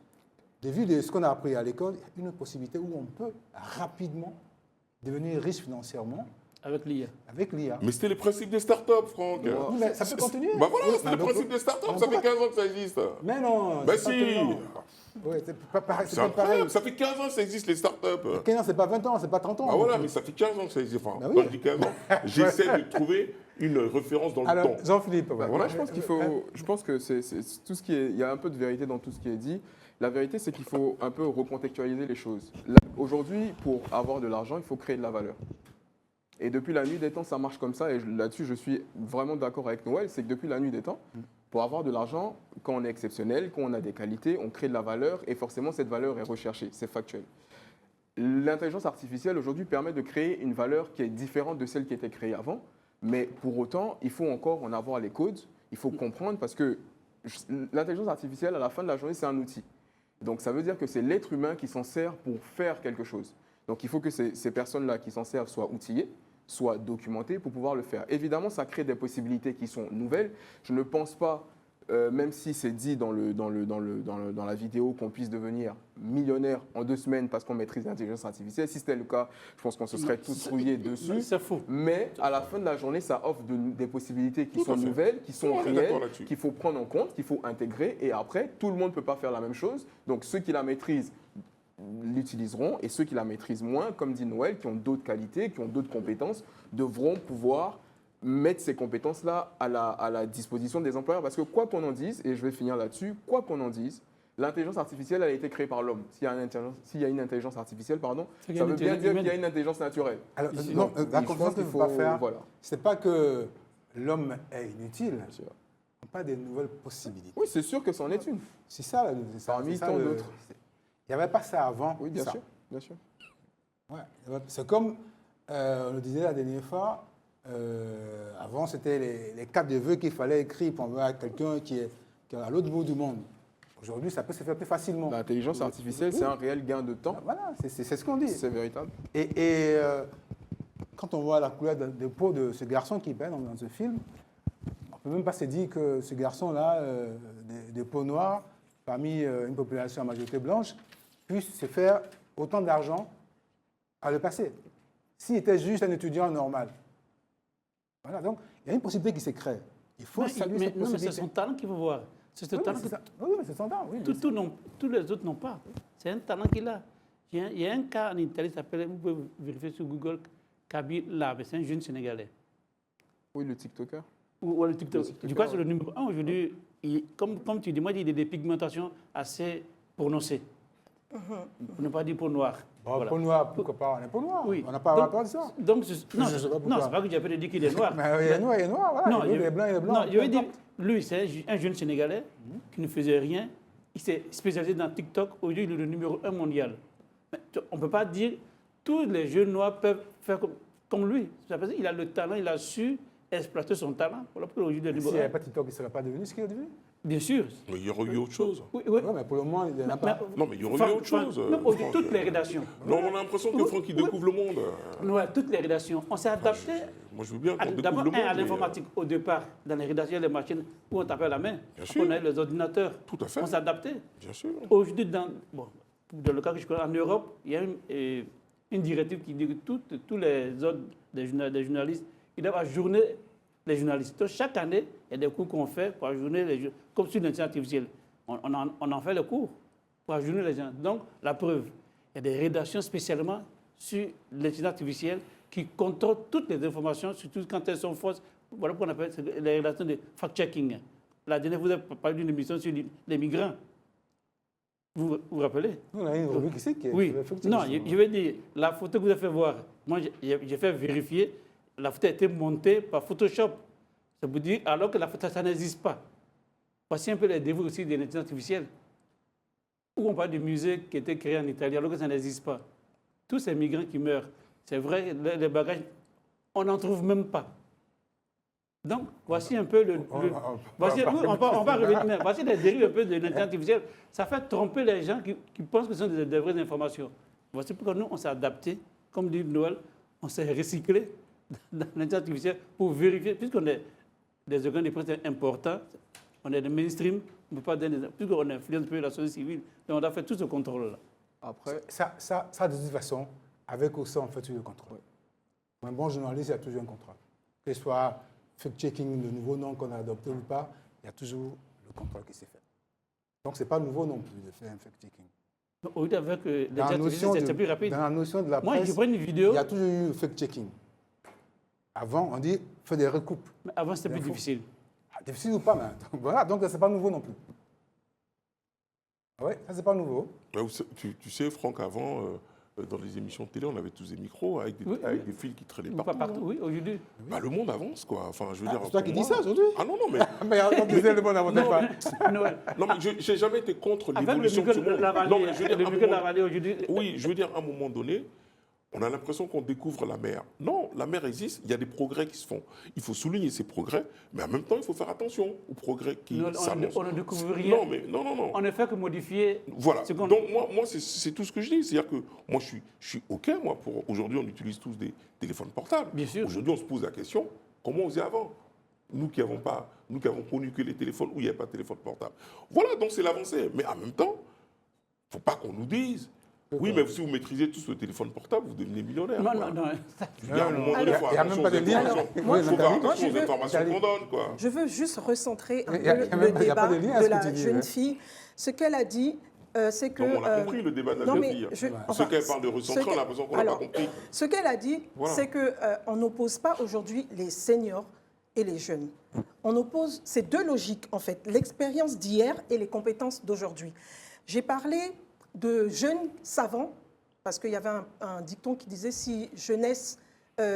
de vue de ce qu'on a appris à l'école, une possibilité où on peut rapidement devenir riche financièrement. Avec l'IA. Avec l'IA. Mais c'était le principe des startups, Franck. Oui, mais ça peut continuer. Bah voilà, Oui, c'est le principe des startups. Ça fait 15 ans que ça existe. Mais non. Bah c'est si. pas tellement. Ouais, c'est pas pareil. C'est incroyable. Ça fait 15 ans que ça existe, les startups. 15 ans, c'est pas 20 ans, c'est pas 30 ans. Ah voilà, mais ça fait 15 ans que ça existe. Enfin, Bah oui. quand je dis 15 ans, j'essaie de trouver une référence dans le Alors, temps. Jean-Philippe, Voilà, je pense qu'il faut. Je pense que c'est tout ce qui est. Il y a un peu de vérité dans tout ce qui est dit. La vérité, c'est qu'il faut un peu recontextualiser les choses. Aujourd'hui, pour avoir de l'argent, il faut créer de la valeur. Et depuis la nuit des temps, ça marche comme ça. Et là-dessus, je suis vraiment d'accord avec Noël. C'est que depuis la nuit des temps, pour avoir de l'argent, quand on est exceptionnel, quand on a des qualités, on crée de la valeur. Et forcément, cette valeur est recherchée. C'est factuel. L'intelligence artificielle, aujourd'hui, permet de créer une valeur qui est différente de celle qui était créée avant. Mais pour autant, il faut encore en avoir les codes. Il faut comprendre parce que l'intelligence artificielle, à la fin de la journée, c'est un outil. Donc, ça veut dire que c'est l'être humain qui s'en sert pour faire quelque chose. Donc, il faut que ces personnes-là qui s'en servent soient outillées, soient documentées pour pouvoir le faire. Évidemment, ça crée des possibilités qui sont nouvelles. Je ne pense pas, même si c'est dit dans la vidéo, qu'on puisse devenir millionnaire en 2 semaines parce qu'on maîtrise l'intelligence artificielle. Si c'était le cas, je pense qu'on se serait tous rouillés dessus. C'est faux. Mais à la fin de la journée, ça offre des possibilités qui Tout sont à fait. nouvelles, qui sont On est d'accord réelles, là-dessus. qu'il faut prendre en compte, qu'il faut intégrer. Et après, tout le monde ne peut pas faire la même chose. Donc, ceux qui la maîtrisent l'utiliseront et ceux qui la maîtrisent moins, comme dit Noël, qui ont d'autres qualités, qui ont d'autres compétences, devront pouvoir mettre ces compétences-là à la disposition des employeurs. Parce que quoi qu'on en dise, et je vais finir là-dessus, quoi qu'on en dise, l'intelligence artificielle elle a été créée par l'homme. S'il y a une intelligence artificielle, pardon, ça veut bien dire qu'il y a une intelligence naturelle. Alors, Ici, non, donc, la je confiance pense qu'il qu'il faut pas faire, voilà. c'est pas que l'homme est inutile, pas des nouvelles possibilités. Oui, c'est sûr que c'en est une. C'est ça, Parmi c'est ça, tant d'autres. Il n'y avait pas ça avant. Oui, bien ça. sûr. Bien sûr. Ouais, c'est comme on le disait la dernière fois, avant c'était les cartes de vœux qu'il fallait écrire pour envoyer à quelqu'un qui est à l'autre bout du monde. Aujourd'hui, ça peut se faire plus facilement. L'intelligence artificielle, c'est un réel gain de temps. Voilà, c'est ce qu'on dit. C'est véritable. Et quand on voit la couleur de peau de ce garçon qui peint dans ce film, on ne peut même pas se dire que ce garçon-là, de peau noire, parmi une population à majorité blanche, puisse se faire autant d'argent à le passer. S'il était juste un étudiant normal. Voilà, donc il y a une possibilité qui s'est créée. Il faut saluer cette possibilité. C'est son talent qu'il faut voir. C'est ce Oui, talent. oui, mais c'est son talent. Oui, Tous les autres n'ont pas. C'est un talent qu'il a. Il y a un cas en Italie, vous pouvez vérifier sur Google, Kabir Lab, c'est un jeune Sénégalais. Oui, le TikToker. Ou le TikTok. Je crois que c'est le numéro 1 aujourd'hui. Comme tu dis, moi, il y a des pigmentations assez prononcées. Pour ne pas dire peau noire. Bon, Voilà. peau noire, pourquoi pas? On est peau noire. Oui. On n'a pas rapport à ça. Donc, non, Je sais pas pourquoi. non, c'est pas que j'ai pas dit qu'il est noir. Mais il est noir, voilà. Non, il est blanc, il est blanc. Non, je veux dire, lui, c'est un jeune Sénégalais qui ne faisait rien. Il s'est spécialisé dans TikTok. Aujourd'hui, il est le numéro 1 mondial. Mais on ne peut pas dire tous les jeunes noirs peuvent faire comme lui. Il a le talent, il a su exploiter son talent. Voilà pourquoi aujourd'hui, il est le numéro 1. S'il n'y avait pas TikTok, il ne serait pas devenu ce qu'il est devenu. Bien sûr. Mais il y aurait eu autre chose. Oui, Oui, mais pour le moment, il n'y en a pas. Non, mais il y aurait eu autre chose. Même aujourd'hui, toutes les rédactions. Non, on a l'impression que Franck, il découvre le monde. Ouais, toutes les rédactions. On s'est adapté. Moi, je veux bien qu'on découvre D'abord, le monde. à mais, l'informatique, au départ, dans les rédactions, les machines où on tapait à la main. Bien sûr. On avait les ordinateurs. Tout à fait. On s'est adapté. Bien sûr. Aujourd'hui, dans le cas que je connais, en Europe, il y a une directive qui dit que tous les ordres des journalistes, ils doivent ajourner les journalistes. Donc, chaque année, il y a des cours qu'on fait pour ajourner les journalistes, comme sur l'intelligence artificielle. On en fait le cours pour ajourner les gens. Donc, la preuve, il y a des rédactions spécialement sur l'intelligence artificielle qui contrôlent toutes les informations, surtout quand elles sont fausses. Voilà pourquoi on appelle les rédactions de fact-checking. La dernière, vous avez parlé d'une émission sur les migrants. Vous vous rappelez? On a une rubrique ici qui est... Oui. Non, je veux dire, la photo que vous avez fait voir, moi, j'ai fait vérifier, la photo a été montée par Photoshop. Ça veut dire, alors que la photo, ça n'existe pas. Voici un peu les défauts aussi de l'intelligence artificielle. Où on parle du musée qui a été créé en Italie, alors que ça n'existe pas. Tous ces migrants qui meurent, c'est vrai, les bagages, on n'en trouve même pas. Donc, voici un peu voici les dérives un peu de l'intelligence artificielle. Ça fait tromper les gens qui pensent que ce sont des vraies informations. Voici pourquoi nous, on s'est adapté, comme dit Noël, on s'est recyclé dans l'intelligence artificielle pour vérifier, puisqu'on est des organes de presse importants, on est des mainstream, on ne peut pas donner, puisqu'on influence un peu la société civile, et on a fait tout ce contrôle-là. Après, ça, de toute façon, avec ou sans, on fait tout le contrôle. Pour un bon journaliste, il y a toujours un contrôle. Que ce soit fact-checking, le nouveau nom qu'on a adopté ou pas, il y a toujours le contrôle qui s'est fait. Donc, ce n'est pas nouveau non plus de faire un fact-checking. Aujourd'hui, avec c'est plus rapide. Dans la notion de la presse, moi, je prends une vidéo. Il y a toujours eu le fact-checking. Avant, on dit, fais des recoupes. Mais avant, c'était plus difficile. Difficile ou pas, mais voilà, donc ce n'est pas nouveau non plus. Oui, ça, c'est pas nouveau. Tu sais, Franck, avant, dans les émissions de télé, on avait tous des micros avec des fils qui traînaient partout. Oui, aujourd'hui. Bah, le monde avance, quoi. Enfin, je veux dire, c'est toi qui dis ça aujourd'hui? Ah non, non, mais... mais on disait le monde n'avance pas. Non, mais je n'ai jamais été contre l'évolution du monde. Non, mais je veux dire, oui, je veux dire, à un moment donné, on a l'impression qu'on découvre la mer. Non, la mer existe, il y a des progrès qui se font. Il faut souligner ces progrès, mais en même temps, il faut faire attention aux progrès qui s'annoncent. On ne découvre rien. Non, mais non. On ne fait que modifier. Voilà. Donc, moi c'est tout ce que je dis. C'est-à-dire que moi, je suis OK, moi, pour... Aujourd'hui, on utilise tous des téléphones portables. Bien sûr. Aujourd'hui, on se pose la question, comment on faisait avant? Nous qui avons connu que les téléphones où il n'y avait pas de téléphone portable. Voilà, donc c'est l'avancée. Mais en même temps, il ne faut pas qu'on nous dise... Oui, mais si vous maîtrisez tous le téléphone portable, vous devenez millionnaire. Non. Il y a un moment donné, il n'y a même pas de lien. Il faut faire attention aux informations qu'on donne, quoi. Je veux juste recentrer un peu le débat de la jeune fille. Ce qu'elle a dit, c'est que... Non, on a compris le débat de la jeune fille. Ce qu'elle parle de recentrer, on a l'impression qu'on n'a pas compris. Ce qu'elle a dit, c'est qu'on n'oppose pas aujourd'hui les seniors et les jeunes. On oppose ces deux logiques, en fait, l'expérience d'hier et les compétences d'aujourd'hui. J'ai parlé de jeunes savants, parce qu'il y avait un dicton qui disait « si jeunesse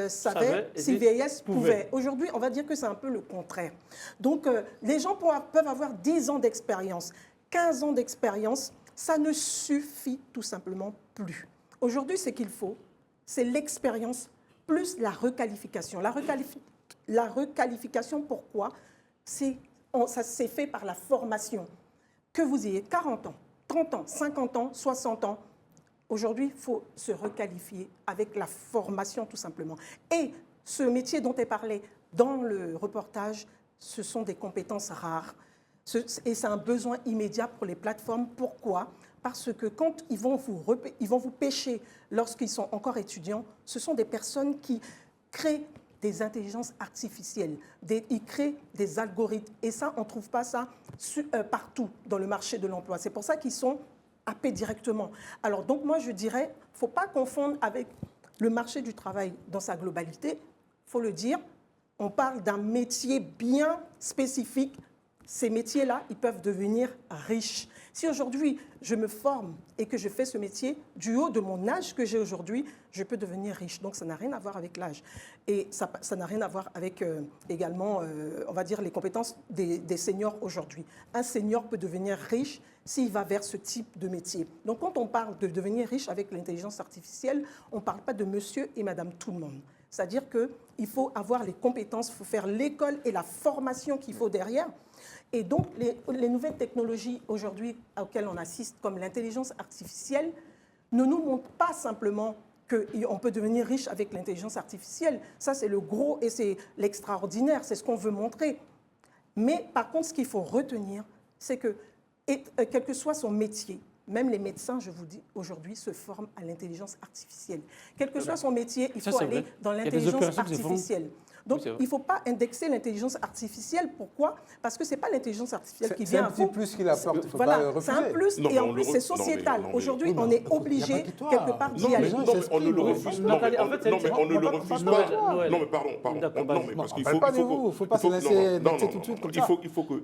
savait, si vieillesse pouvait ». Aujourd'hui, on va dire que c'est un peu le contraire. Donc, les gens peuvent avoir 10 ans d'expérience, 15 ans d'expérience, ça ne suffit tout simplement plus. Aujourd'hui, ce qu'il faut, c'est l'expérience plus la requalification. La requalification, pourquoi? Ça s'est fait par la formation. Que vous ayez 40 ans, 30 ans, 50 ans, 60 ans. Aujourd'hui, il faut se requalifier avec la formation, tout simplement. Et ce métier dont elle parlait dans le reportage, ce sont des compétences rares. Et c'est un besoin immédiat pour les plateformes. Pourquoi? Parce que quand ils vont vous pêcher lorsqu'ils sont encore étudiants, ce sont des personnes qui créent des intelligences artificielles, ils créent des algorithmes. Et ça, on ne trouve pas ça partout dans le marché de l'emploi. C'est pour ça qu'ils sont happés directement. Alors donc moi, je dirais, il ne faut pas confondre avec le marché du travail dans sa globalité. Il faut le dire, on parle d'un métier bien spécifique. Ces métiers-là, ils peuvent devenir riches. Si aujourd'hui, je me forme et que je fais ce métier, du haut de mon âge que j'ai aujourd'hui, je peux devenir riche. Donc, ça n'a rien à voir avec l'âge. Et ça n'a rien à voir avec également, on va dire, les compétences des seniors aujourd'hui. Un senior peut devenir riche s'il va vers ce type de métier. Donc, quand on parle de devenir riche avec l'intelligence artificielle, on ne parle pas de monsieur et madame tout le monde. C'est-à-dire qu'il faut avoir les compétences, il faut faire l'école et la formation qu'il faut derrière. Et donc, les nouvelles technologies aujourd'hui auxquelles on assiste, comme l'intelligence artificielle, ne nous montrent pas simplement qu'on peut devenir riche avec l'intelligence artificielle. Ça, c'est le gros et c'est l'extraordinaire, c'est ce qu'on veut montrer. Mais par contre, ce qu'il faut retenir, c'est que, quel que soit son métier, même les médecins, je vous dis, aujourd'hui, se forment à l'intelligence artificielle. Quel que soit son métier, il faut aller dans l'intelligence artificielle. Donc, il ne faut pas indexer l'intelligence artificielle. Pourquoi? Parce que ce n'est pas l'intelligence artificielle qui vient à vous. C'est un petit plus qu'il apporte, il ne faut pas le refuser. C'est un plus et en plus, c'est sociétal. Aujourd'hui, on est obligé, quelque part, d'y aller. Non, mais on ne le refuse pas. Non, mais on ne le refuse pas. Non, mais pardon. Non, mais parce qu'il faut... Il ne faut pas se laisser indexer tout de suite comme ça. Il faut que...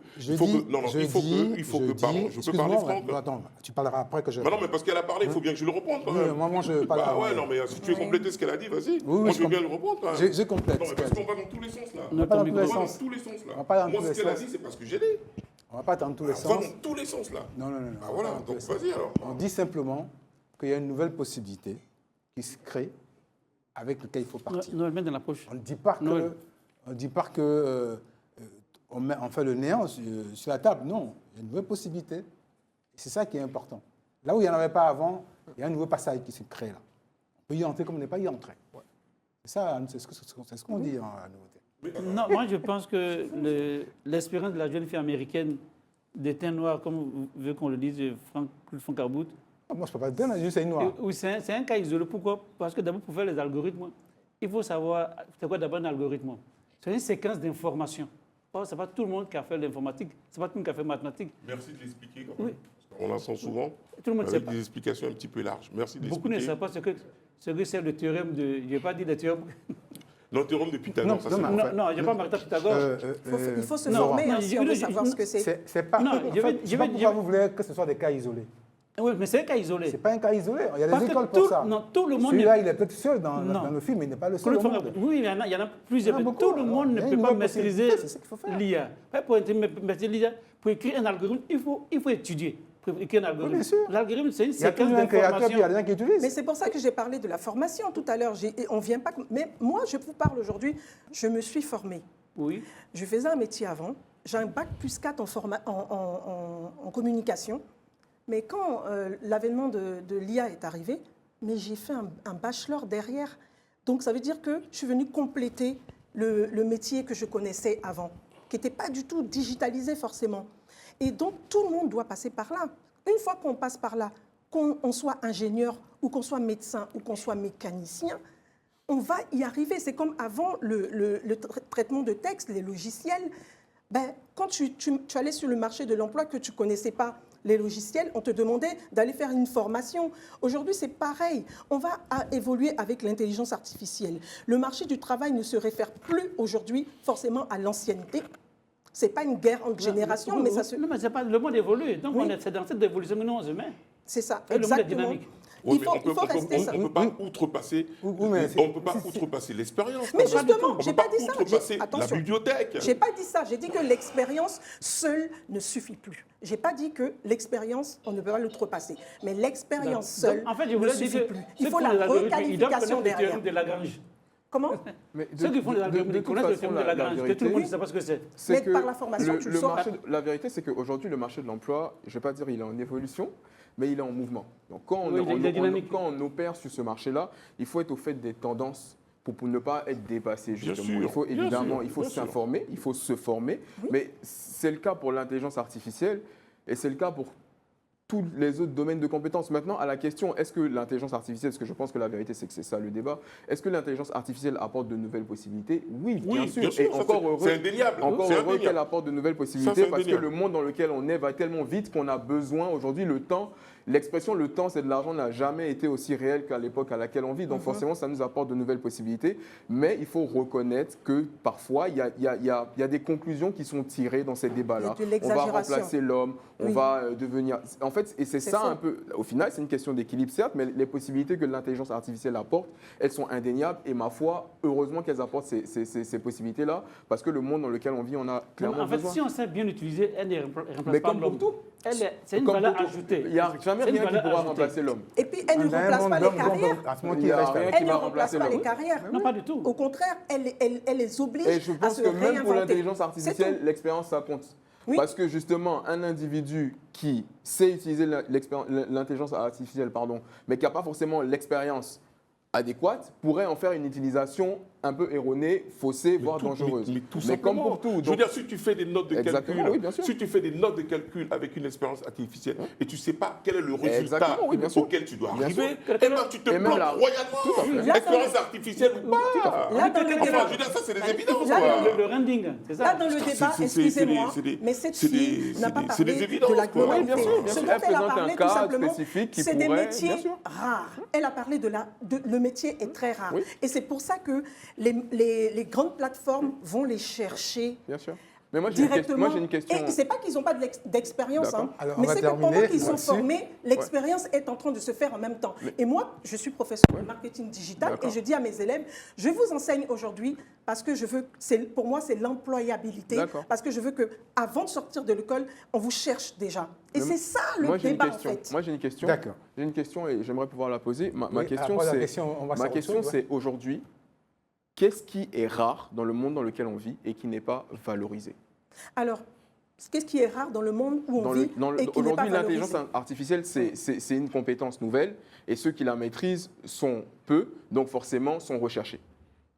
Il faut que... Pardon, je peux parler, Franck? Attends, tu parleras après que je... Non, mais parce qu'elle a parlé, il faut bien que je le reprenne quand même. Moi, je parle. Bah ouais, non, mais si tu veux compléter ce qu'elle a dit, vas-y. Moi, je veux bien le reprendre quand même. Je complète. Non, mais parce qu'on va dans tous les sens là. On va pas dans tous les On va sens. dans tous les sens là. On va pas dans Moi, tous ce les qu'elle a sens. dit, c'est parce que j'ai dit. On va pas dans tous les On sens. va dans tous les sens là. Non. Ah voilà, donc vas-y alors. On dit simplement qu'il y a une nouvelle possibilité qui se crée avec laquelle il faut partir. Noël, mets dans la poche. On ne dit pas que on fait le néant sur la table. Non, il y a une nouvelle possibilité. C'est ça qui est important. Là où il n'y en avait pas avant, il y a un nouveau passage qui se crée là. On peut y entrer comme on n'est pas y entrer. Ouais. C'est ce qu'on dit en nouveauté. Non, moi je pense que l'expérience de la jeune fille américaine des teints noirs, comme veut qu'on le dise, Franck Arbout. Moi, je ne peux pas dire, mais c'est noir. Oui, c'est un cas isolé. Pourquoi? Parce que d'abord, pour faire les algorithmes, il faut savoir, c'est quoi d'abord un algorithme? C'est une séquence d'informations. Ce n'est pas tout le monde qui a fait l'informatique, ce n'est pas tout le monde qui a fait mathématiques. Merci de l'expliquer quand même. Oui. On l'entend souvent tout le monde avec sait des explications un petit peu larges. Merci de l'expliquer. Beaucoup ne savent pas ce que c'est le théorème de... Je n'ai pas dit le théorème... Non, le théorème de Pythagore, ça c'est... Non, je n'ai pas marqué Pythagore. Il faut se former si on veut savoir ce que c'est. C'est pas... Pourquoi vous voulez que ce soit des cas isolés? Oui, mais c'est un cas isolé. Ce n'est pas un cas isolé. Il y a des écoles pour ça. Non, tout le monde... Celui-là, il est peut-être seul dans le film, mais il n'est pas le seul au monde. Oui, il y en a plusieurs. Tout le monde ne peut pas maîtriser l'IA. Pour maîtriser l'IA, pour écrire un algorithme, il faut étudier. Pour écrire un algorithme. L'algorithme, c'est une séquence d'informations. Il y a des gens qui utilisent. Mais c'est pour ça que j'ai parlé de la formation tout à l'heure. On vient pas... Mais moi, je vous parle aujourd'hui, je me suis formée. Oui. Je faisais un métier avant. J'ai un bac plus 4 en communication. Mais quand l'avènement de l'IA est arrivé, mais j'ai fait un bachelor derrière. Donc ça veut dire que je suis venue compléter le métier que je connaissais avant, qui n'était pas du tout digitalisé forcément. Et donc tout le monde doit passer par là. Une fois qu'on passe par là, qu'on soit ingénieur ou qu'on soit médecin ou qu'on soit mécanicien, on va y arriver. C'est comme avant le traitement de texte, les logiciels. Quand tu allais sur le marché de l'emploi que tu ne connaissais pas les logiciels, on te demandait d'aller faire une formation. Aujourd'hui, c'est pareil. On va évoluer avec l'intelligence artificielle. Le marché du travail ne se réfère plus aujourd'hui forcément à l'ancienneté. Ce n'est pas une guerre entre générations, mais ça se... Non, mais c'est pas, le monde évolue. Donc, c'est dans cette évolution que nous, on se met. C'est ça, exactement. Le monde est dynamique. Oui, il faut rester ça. On ne peut pas outrepasser, outrepasser l'expérience. Mais justement, je n'ai pas dit ça. Outrepasser la bibliothèque. Je n'ai pas dit ça. J'ai dit que l'expérience seule ne suffit plus. Je n'ai pas dit que l'expérience, on ne peut pas l'outrepasser. Mais l'expérience seule ne suffit plus. Il faut la requalification derrière. De Lagrange. Comment? Ceux qui font les algorithmes, ils connaissent le théorème de Lagrange, que tout le monde ne sait pas ce que c'est. Mais par la formation, tu le sauras. La vérité, c'est qu'aujourd'hui, le marché de l'emploi, je ne vais pas dire il est en évolution, mais il est en mouvement. Donc quand on opère sur ce marché-là, il faut être au fait des tendances pour ne pas être dépassé, justement. Il faut évidemment s'informer, il faut se former, mais c'est le cas pour l'intelligence artificielle et c'est le cas pour tous les autres domaines de compétences. Maintenant, à la question, est-ce que l'intelligence artificielle, parce que je pense que la vérité, c'est que c'est ça le débat, est-ce que l'intelligence artificielle apporte de nouvelles possibilités? Oui, bien sûr. Et ça, encore heureux, c'est indéniable. encore C'est heureux indéniable. qu'elle apporte de nouvelles possibilités, Ça, parce que indéniable. le monde dans lequel on est va tellement vite qu'on a besoin, aujourd'hui, le temps, l'expression le temps, c'est de l'argent n'a jamais été aussi réel qu'à l'époque à laquelle on vit. Donc forcément, ça nous apporte de nouvelles possibilités. Mais il faut reconnaître que parfois, il y a des conclusions qui sont tirées dans ces débats-là. Il y a de On va l'exagération. remplacer l'homme, on Oui. va devenir... En fait, et c'est ça faux. un peu... Au final, c'est une question d'équilibre, certes, mais les possibilités que l'intelligence artificielle apporte, elles sont indéniables. Et ma foi, heureusement qu'elles apportent ces possibilités-là, parce que le monde dans lequel on vit, on a clairement En fait, besoin. si on sait bien l'utiliser, elle ne remplace Mais pas comme pour l'homme. tout. C'est une Comme valeur pour tout. ajoutée. Il n'y a jamais C'est une rien qui valeur pourra ajoutée. remplacer l'homme. Et puis, elle ne remplace pas les carrières. Il n'y a rien Elle qui ne va remplace remplacer pas les l'homme. carrières. Non, pas du tout. Au contraire, elle les oblige Et je à pense se que même pour réinventer. l'intelligence C'est artificielle, tout. l'expérience, ça compte. Oui. Parce que justement, un individu qui sait utiliser l'intelligence artificielle, mais qui n'a pas forcément l'expérience adéquate, pourrait en faire une utilisation un peu erronée, faussée, voire dangereuse. Mais tout Mais comme simplement. pour tout. Je veux donc- dire, si tu fais des notes de Exactement, calcul, oui, bien sûr. si tu fais des notes de calcul avec une expérience artificielle et tu ne sais pas quel est le résultat Exactement, oui, bien sûr. auquel tu dois Bien arriver, sûr. eh ben, tu te Et même plantes là- Tout à fait. royalement. Expérience artificielle ou pas. Là, dans le Enfin, débat- je veux dire, ça, c'est des évidences. Là, quoi. Le rending, c'est ça. Là, dans le débat, excusez-moi, mais cette fille n'a pas c'est des parlé évidences, de la quoi. globalité. Oui, bien sûr, bien Ce sûr. dont Elle elle a présente parlé, un tout cas simplement, spécifique qui c'est des pourrait- métiers bien sûr. rares. Elle a parlé le métier est très rare. Oui. Et c'est pour ça que les grandes plateformes vont les chercher Bien sûr. Mais moi, j'ai une question. directement. Moi, j'ai une question. Et c'est pas qu'ils n'ont pas d'expérience, D'accord. hein, Alors, on mais va c'est que pendant terminer qu'ils sont là-dessus. formés, l'expérience est en train de se faire en même temps. Et moi, je suis professeur de marketing digital D'accord. et je dis à mes élèves, je vous enseigne aujourd'hui parce que je veux, pour moi, c'est l'employabilité, D'accord. parce que je veux que avant de sortir de l'école, on vous cherche déjà. Et Mais c'est ça le Moi, j'ai une débat en question. fait. Moi, j'ai une question. D'accord. J'ai une question et j'aimerais pouvoir la poser. Ma Oui, question, après la c'est question, on va ma sur question, autre chose, ouais. c'est aujourd'hui, qu'est-ce qui est rare dans le monde dans lequel on vit et qui n'est pas valorisé? Alors, qu'est-ce qui est rare dans le monde où on Dans vit le- et qui n'est pas Aujourd'hui, l'intelligence valorisé? artificielle, c'est une compétence nouvelle et ceux qui la maîtrisent sont peu, donc forcément sont recherchés.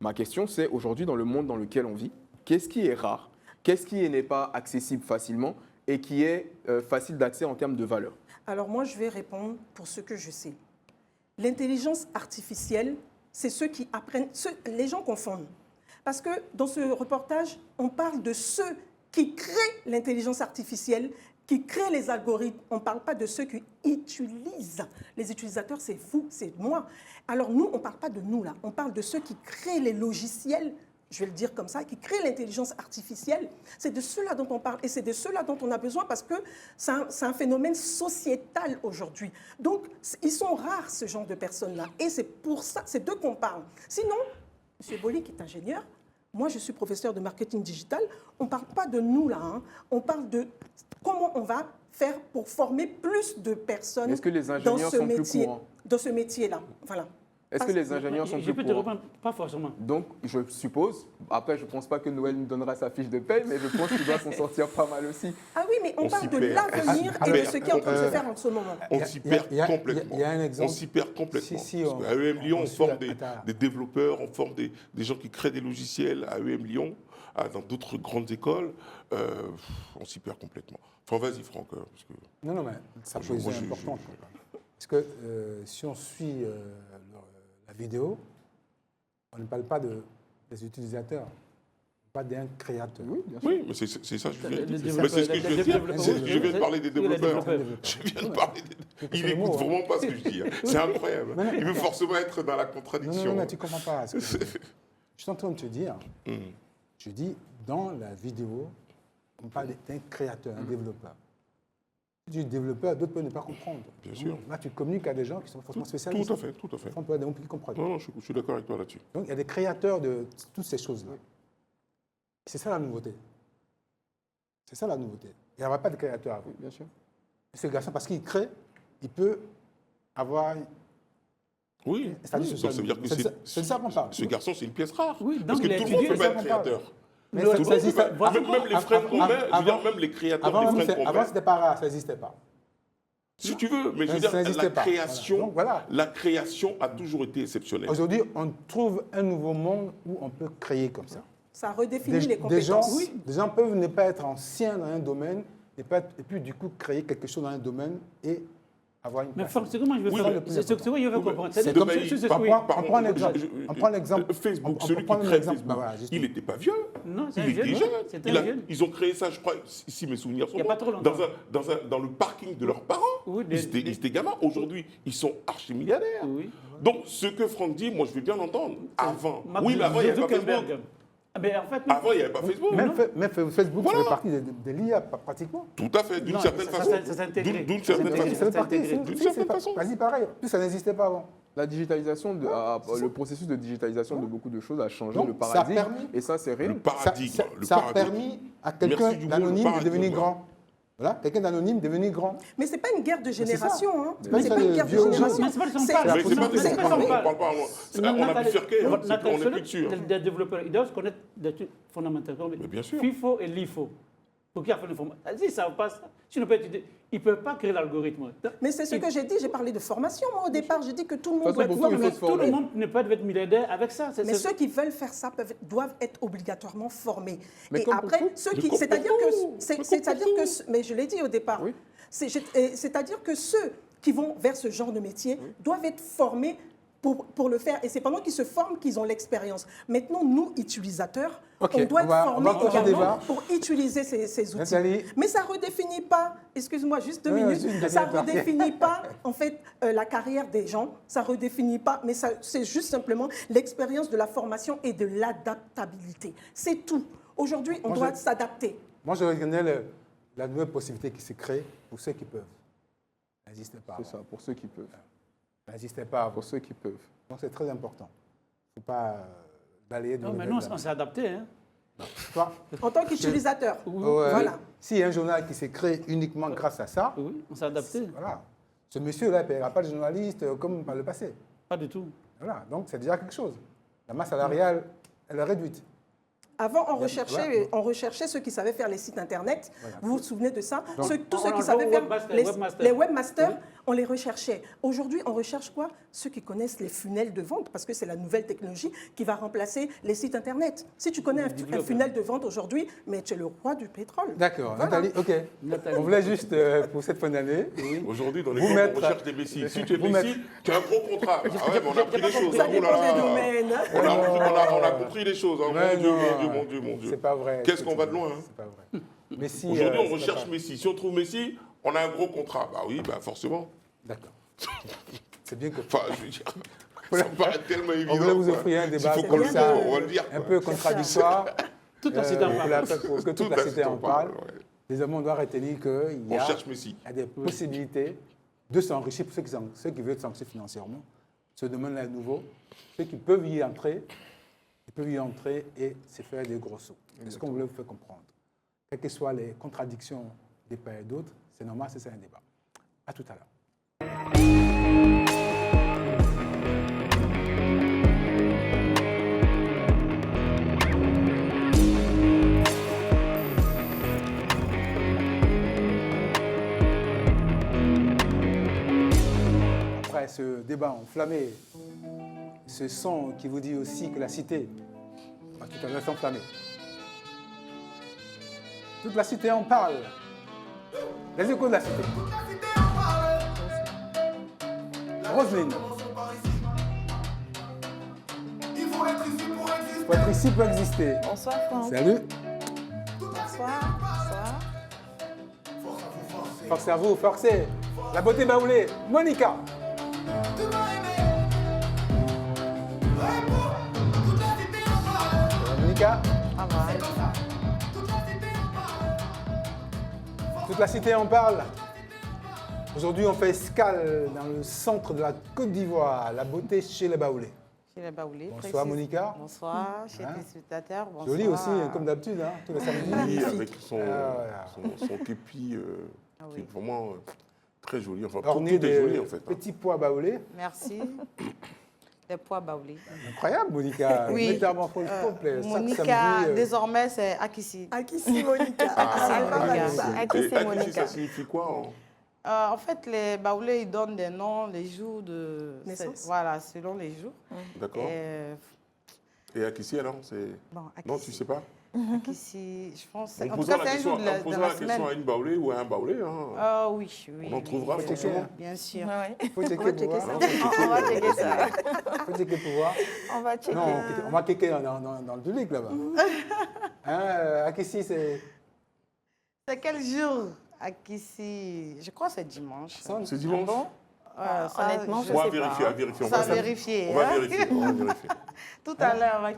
Ma question, c'est aujourd'hui, dans le monde dans lequel on vit, qu'est-ce qui est rare? Qu'est-ce qui n'est pas accessible facilement et qui est facile d'accès en termes de valeur? Alors moi, je vais répondre pour ce que je sais. L'intelligence artificielle, c'est ceux qui apprennent, les gens confondent. Parce que dans ce reportage, on parle de ceux qui créent l'intelligence artificielle, qui créent les algorithmes. On ne parle pas de ceux qui utilisent. Les utilisateurs, c'est vous, c'est moi. Alors nous, on ne parle pas de nous là. On parle de ceux qui créent les logiciels, je vais le dire comme ça, qui créent l'intelligence artificielle. C'est de ceux-là dont on parle et c'est de ceux-là dont on a besoin parce que c'est un phénomène sociétal aujourd'hui. Donc, ils sont rares, ce genre de personnes-là. Et c'est pour ça, c'est d'eux qu'on parle. Sinon, M. Boli, qui est ingénieur, moi, je suis professeur de marketing digital, on ne parle pas de nous là, hein. On parle de comment on va faire pour former plus de personnes Est-ce que les dans ingénieurs ce sont plus métier, courants? dans ce métier-là. Voilà. Est-ce que les ingénieurs sont Je plus peux te courants? répondre, pas forcément. Donc, je suppose, après, je ne pense pas que Noël nous donnera sa fiche de paye, mais je pense qu'il doit s'en sortir pas mal aussi. Ah oui, mais on parle s'y de perd. l'avenir et de ce qui est en train de se faire en ce moment. On s'y perd il y a- complètement. il y a un exemple. On s'y perd complètement. Si, Parce qu'à EM Lyon, on suit forme attends. des développeurs, on forme des gens qui créent des logiciels à EM Lyon, dans d'autres grandes écoles. On s'y perd complètement. Enfin, vas-y, Franck. Parce que Non, mais sa Moi, position je- est je- importante. Parce que si on suit la vidéo, on ne parle pas des utilisateurs, on parle d'un créateur. Oui, bien sûr. oui, mais c'est ça que je viens de dire. développeurs, Mais c'est ce que je viens de dire. les C'est- Je viens de parler des développeurs. développeurs. Je viens de parler des... C'est Il le mot, n'écoute hein. vraiment pas ce que je dis. Hein. C'est incroyable. Non, non. Il veut forcément être dans la Non, contradiction. non, tu ne comprends pas. Ce que je dis. Je suis en train de te dire, Hum. je dis, dans la vidéo, on parle d'un créateur, un développeur. Si tu dis développeur, d'autres peuvent ne pas comprendre. Bien sûr. Là, tu communiques à des gens qui sont forcément spécialistes. Tout à fait, tout à fait. On peut avoir des gens qui comprennent. Non, non, je suis d'accord avec toi là-dessus. Donc, il y a des créateurs de toutes ces choses-là. C'est ça la nouveauté. C'est ça la nouveauté. Il n'y aura pas de créateur avant. Bien sûr. Ce garçon, parce qu'il crée, il peut avoir... Oui, C'est-à-dire donc que ça veut dire que c'est de ça qu'on parle. ce garçon, c'est une pièce rare. Oui, Parce donc que il a tout le monde étudié, ne peut pas c'est être ça qu'on parle. créateur. Mais Tout le ça monde existe- peut pas- Même les freins qu'on met, je veux avant- dire, même les créateurs Avant, des freins qu'on avant met. c'était pas rare, ça n'existait pas. Si tu veux, mais je veux Ça dire, n'existait la pas. création, Voilà. Donc, voilà. la création a toujours été exceptionnelle. Aujourd'hui, on trouve un nouveau monde où on peut créer comme ça. Ça redéfinit les Des gens, compétences. des gens peuvent ne pas être anciens dans un domaine et puis du coup créer quelque chose dans un domaine et avoir une Mais place. c'est comment je veux Oui, faire le plus c'est ce que je veux comprendre. C'est comme on prend un exemple. On prend l'exemple. Facebook, on celui qui prend crée l'exemple. Facebook, Bah voilà, il n'était pas vieux. Non, c'est un Il jeune. était jeune. C'est un jeune. Ils ont créé ça, je crois, si mes souvenirs sont Il y a bons, pas trop longtemps. dans le parking de leurs parents. Oui, Ils étaient gamins. Aujourd'hui, ils sont archi-milliardaires. Oui. Donc, ce que Franck dit, moi, je veux bien l'entendre. Avant. Mark Oui, mais avant, il n'y avait pas Zuckerberg. Facebook. Ah, mais en fait, Avant, il n'y avait pas Facebook. Même Facebook Voilà. fait partie de l'IA pratiquement. Tout à fait, d'une Non, certaine ça façon. s'est intégré. D'une Ça certaine fait façon. ça fait partie. D'une certaine façon. Vas-y, pareil. En plus, ça n'existait pas avant. La digitalisation, le processus de digitalisation de beaucoup de choses a changé Donc, le ça a paradigme. permis- Et ça, c'est réel. Le paradigme. Ça a permis à quelqu'un Merci du mot, le d'anonyme de paradigme, devenir ouais. grand. Voilà, quelqu'un d'anonyme devenu grand. Mais c'est pas une guerre de génération. Hein. C'est pas C'est ça, pas une le guerre de vieux- génération. Mais c'est pas de ça qu'on C'est- parle. Mais c'est pas Non, de ça c'est qu'on pas parle. ça On qu'on parle pas. On a bifurqué. On est plus sûr. Les développeurs, ils doivent connaître des trucs fondamentaux. Mais bien sûr. FIFO et LIFO. Pour qu'ils fassent l'information. Si ça ne passe pas, ils ne peuvent pas créer l'algorithme. Mais c'est ce que j'ai dit, j'ai parlé de formation. Moi, au départ, j'ai dit que tout le monde De toute doit façon, pouvoir pour tout, il être faut se Tout le formé. monde ne peut pas être milliardaire avec ça. Mais ceux qui veulent faire ça doivent être obligatoirement formés. Mais Et comme pour après, tout. ceux Mais qui, comme c'est-à-dire pour que, tout. c'est-à-dire que, mais je l'ai dit au départ, Oui. c'est-à-dire que ceux qui vont vers ce genre de métier doivent être formés pour le faire. Et c'est pendant qu'ils se forment qu'ils ont l'expérience. Maintenant, nous, utilisateurs, Ok, on doit on va être formés clore ce également débat. pour utiliser ces outils. Nathalie. Mais ça ne redéfinit pas, excuse-moi, juste 2 Ouais, minutes, vas-y, une ça ne dernière partie. redéfinit pas, en fait, la carrière des gens, ça ne redéfinit pas, mais c'est juste simplement l'expérience de la formation et de l'adaptabilité. C'est tout. Aujourd'hui, on Moi, doit je- s'adapter. Moi, je reconnais la nouvelle possibilité qui s'est créée pour ceux qui peuvent. Ça n'existait pas C'est avant. ça, pour ceux qui peuvent. Ça n'existait pas avant. Pour ceux qui peuvent. Donc, c'est très important. Il ne faut pas balayer de Non, mais revers nous, de la on s'est adapté. Hein. Toi, En tant qu'utilisateur. ouais, Voilà. s'il y a un journal qui s'est créé uniquement grâce à ça, Oui, on s'est adapté. voilà. Ce monsieur-là ne paiera pas de journaliste comme par le passé. Pas du tout. Voilà. Donc, c'est déjà quelque chose. La masse salariale, elle est réduite. Avant, on Voilà. recherchait ceux qui savaient faire les sites Internet. Voilà. Vous vous souvenez de ça? Donc, Tous ceux on qui a savaient joué faire webmaster. les webmasters, on les recherchait. Aujourd'hui, on recherche quoi? Ceux qui connaissent les funnels de vente, parce que c'est la nouvelle technologie qui va remplacer les sites Internet. Si tu connais un funnel de vente aujourd'hui, mais tu es le roi du pétrole. D'accord. Voilà. Nathalie, OK. Nathalie. On voulait juste, pour cette fin d'année, Aujourd'hui, dans les Vous cours, mettre- on recherche des Messi. Si tu es vous Messi, tu as un gros contrat. Ah ouais, mais on a pris des choses. Ça hein. Oh dépend là là. des domaines. On a compris les choses. hein. Ouais, Mon Dieu, non, mon Dieu, mon Dieu, mon Dieu. c'est pas vrai. Qu'est-ce qu'on va de loin, hein. C'est pas vrai. Messi, Aujourd'hui, on c'est recherche pas- Messi. Si on trouve Messi, on a un gros contrat. Bah oui, bah forcément. D'accord. C'est bien que... Enfin, je veux dire, ça me paraît tellement évident. On voulait vous quoi. offrir un débat S'il faut comme qu'on le ça, dise, on va le dire. un quoi. peu contradictoire. Toute la cité en parle. pour que toute la cité en parle. Désormais, on doit retenir qu'il y On a, cherche Messi. il y a des possibilités de s'enrichir pour ceux qui veulent s'enrichir financièrement. Ce domaine-là est nouveau. Ceux qui peuvent y entrer, ils peuvent y entrer et se faire des gros sauts. C'est ce qu'on voulait vous faire comprendre. Quelles que soient les contradictions des part et d'autres, c'est normal, c'est ça un débat. À tout à l'heure. Après ce débat enflammé, ce son qui vous dit aussi que la cité va tout à l'heure s'enflammer. Toute la cité en parle. Les échos de la cité. Roselyne. Faut être ici pour exister. Bonsoir Franck. Salut. Bonsoir. Bonsoir. Force à vous, forcez. La beauté baoulée. Monica. Monica. Ah ouais. Toute la cité en parle. Aujourd'hui, on fait escale dans le centre de la Côte d'Ivoire, la beauté chez les Baoulés. Chez les Baoulés. Bonsoir, Monica. Bonsoir, chez Hein? les spectateurs. Bonsoir. Jolie aussi, hein, comme d'habitude, hein, tous les samedis. Oui, avec son voilà. képi Ah qui oui. est vraiment très joli. Enfin, tout Orné est de joli en fait. hein. petits pois baoulés. Merci. Les pois Baoulés. Incroyable, Monica. Oui. Métamorphose complète. Chaque Monica, samedi, désormais, c'est Akissi. Akissi Monica. Akissi, ça signifie quoi En fait, les Baoulés, ils donnent des noms, les jours de naissance. Voilà, selon les jours. D'accord. Et, Et Akissi alors c'est... bon, Non, Akissi. tu sais pas Ici, je pense. On En tout posera cas, la c'est un jour question, de on la posera la semaine. question à une baoulée ou à un baoulé. Hein. Oui, oui. On en trouvera oui, forcément. bien sûr. Faut checker On va pour checker voir. ça. On va checker ça. Faut checker pour voir. On va checker. Non, on va checker dans le public là-bas. Akissi, c'est. C'est quel jour ici? Je crois que c'est dimanche. C'est dimanche. Honnêtement, je On va sais vérifier, pas. à vérifier. Ça va vérifier. On va vérifier. On va vérifier. Tout à l'heure,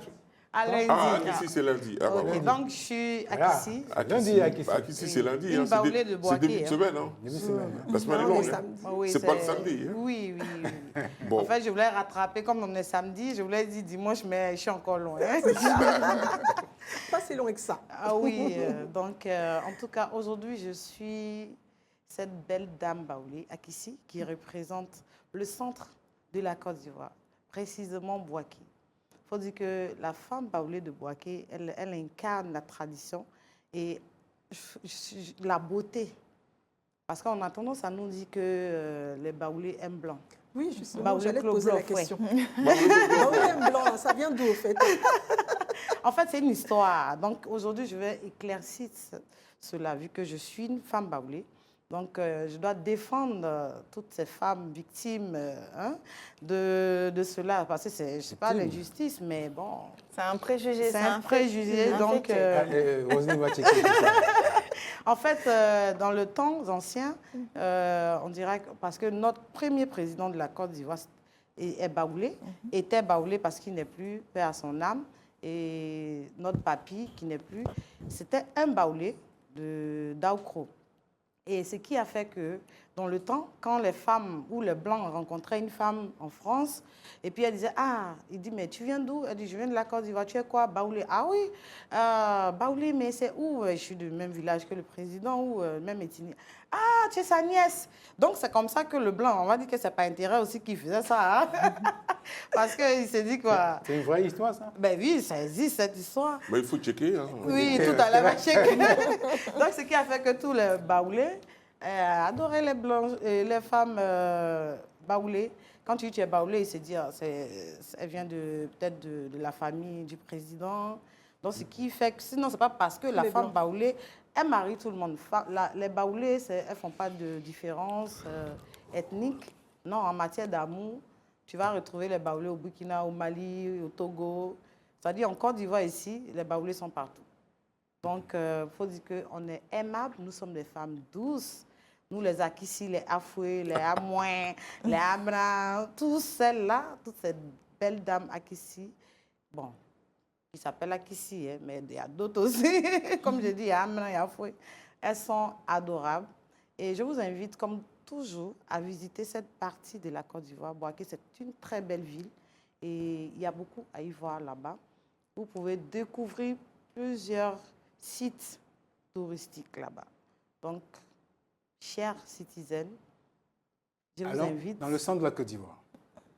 à lundi. Ah, Akissi, c'est lundi. Ah, bah, Ok, ouais. donc je suis Akissi. Lundi, Akissi. Akissi, c'est lundi. Une Hein. baoulée de C'est Boaké, début de hein. semaine. Hein. Début de semaine. La semaine est Non, longue. les Hein. samedis. Oui, C'est pas le samedi. Hein. Oui, oui. Bon. En fait, je voulais rattraper, comme on est samedi, je voulais dire dimanche, mais je suis encore loin. Pas si loin que ça. Ah oui, donc en tout cas, aujourd'hui, je suis cette belle dame baoulée, Akissi, qui représente le centre de la Côte d'Ivoire, précisément Boaké. Il faut dire que la femme baoulée de Boaké, elle incarne la tradition et la beauté. Parce qu'on a tendance à nous dire que les baoulés aiment blanc. Oui, justement, Baoulé j'allais te poser la Clos-Blanc, question. Baoulé blanc, ça vient d'où, au fait? En fait, c'est une histoire. Donc, aujourd'hui, je vais éclaircir cela, vu que je suis une femme baoulée. Donc, je dois défendre toutes ces femmes victimes de cela. Parce que c'est, je ne sais pas, l'injustice, mais bon... C'est un préjugé. C'est un préjugé, donc... Roselyne va checker tout ça. En fait, dans le temps ancien, on dirait que, parce que notre premier président de la Côte d'Ivoire est baoulé, était baoulé parce qu'il n'est plus, paix à son âme, et notre papy qui n'est plus, c'était un baoulé d'Aukro. Et ce qui a fait que, dans le temps, quand les femmes ou les Blancs rencontraient une femme en France, et puis elle disait, ah, il dit, mais tu viens d'où? Elle dit, je viens de la Côte d'Ivoire, tu es quoi? Baoulé. Ah oui, Baoulé, mais c'est où? Je suis du même village que le président, ou même ethnie. Ah, tu es sa nièce. Donc c'est comme ça que le Blanc, on va dire que c'est pas intérêt aussi qu'il faisait ça. Hein? Parce qu'il s'est dit quoi? C'est une vraie histoire, ça? Ben oui, ça existe, cette histoire. Mais il faut checker. Hein. Oui, tout à l'heure, checker. Donc, ce qui a fait que tous les baoulés adoraient les blancs, les femmes baoulées. Quand tu dis tu es baoulé, il se dit, elle vient peut-être de la famille du président. Donc, ce qui fait que, sinon, ce n'est pas parce que la femme baoulée, elle marie tout le monde. Les baoulés, elles ne font pas de différence ethnique. Non, en matière d'amour, tu vas retrouver les baoulés au Burkina, au Mali, au Togo. C'est-à-dire, en Côte d'Ivoire, ici, les baoulés sont partout. Donc, il faut dire qu'on est aimables, nous sommes des femmes douces. Nous, les Akissi, les Afoué, les Amouin, les Amra, toutes celles-là, toutes ces belles dames Akissi, bon, qui s'appellent Akissi, hein, mais il y a d'autres aussi, comme je dis, il y a Amra, il y a Afoué. Elles sont adorables. Et je vous invite, comme toujours, à visiter cette partie de la Côte d'Ivoire. Boaké, c'est une très belle ville et il y a beaucoup à y voir là-bas. Vous pouvez découvrir plusieurs sites touristiques là-bas. Donc, chers citizens, je vous invite... Dans le centre de la Côte d'Ivoire.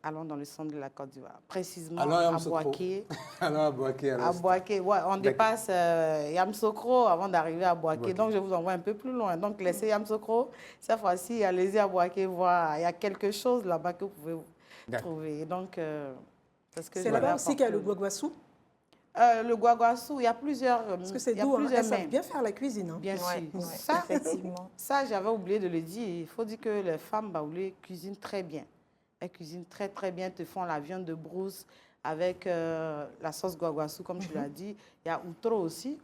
Allons dans le centre de la Côte d'Ivoire, précisément à Boaké. Allons à Boaké. À Boaké, ouais, on dépasse Yamsokro avant d'arriver à Boaké. Donc, je vous envoie un peu plus loin. Donc, laissez Yamsokro. Cette fois-ci, allez-y à Boaké voir. Il y a quelque chose là-bas que vous pouvez trouver. Donc, c'est là-bas aussi qu'il y a le guaguassou. Le guaguassou, il y a plusieurs. Parce que c'est doux, elles savent bien faire la cuisine. Hein. Bien sûr. Ouais, effectivement. Ça, j'avais oublié de le dire. Il faut dire que les femmes baoulées cuisinent très bien. Elles cuisinent très, très bien. Elles te font la viande de brousse avec la sauce guaguassou, comme tu l'as dit. Il y a outro aussi,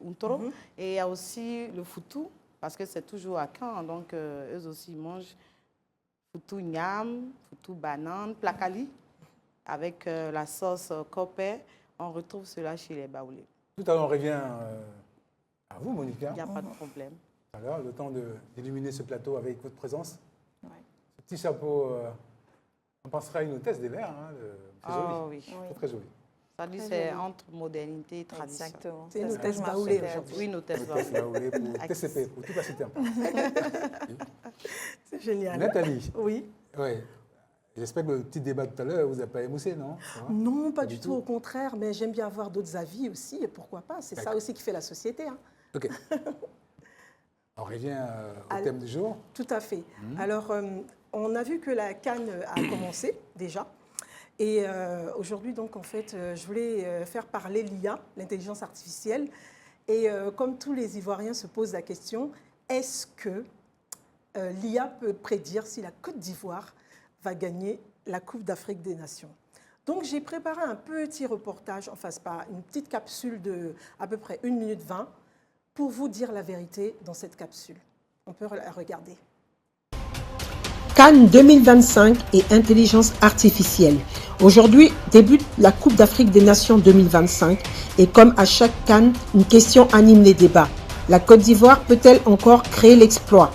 et il y a aussi le foutou, parce que c'est toujours à Caen. Donc, eux aussi, ils mangent foutou niam, foutou banane, placali, avec la sauce copé. On retrouve cela chez les baoulés. Tout à l'heure, on revient à vous, Monica. Il n'y a pas de problème. Alors, le temps d'illuminer ce plateau avec votre présence. Ouais. Ce petit chapeau, on pensera à une hôtesse des verts. Hein, c'est joli. Oui. C'est très joli. Ça dit c'est entre modernité et tradition. Exactement. C'est une hôtesse baoulée aujourd'hui. Oui, une hôtesse baoulée pour TCP, pour tout passer terme. C'est génial. Nathalie. Oui. Oui. J'espère que le petit débat de tout à l'heure vous a pas émoussé, non? Non, pas du tout, au contraire, mais j'aime bien avoir d'autres avis aussi, et pourquoi pas? C'est ça aussi qui fait la société. Hein. OK. On revient au thème du jour. Tout à fait. Alors, on a vu que la CAN a commencé déjà, et aujourd'hui, donc, en fait, je voulais faire parler l'IA, l'intelligence artificielle, Et comme tous les Ivoiriens se posent la question, est-ce que l'IA peut prédire si la Côte d'Ivoire va gagner la Coupe d'Afrique des Nations? Donc j'ai préparé un petit reportage, enfin c'est pas une petite capsule de à peu près 1 minute 20 pour vous dire la vérité dans cette capsule. On peut la regarder. Cannes 2025 et intelligence artificielle. Aujourd'hui débute la Coupe d'Afrique des Nations 2025 et comme à chaque Cannes, une question anime les débats. La Côte d'Ivoire peut-elle encore créer l'exploit?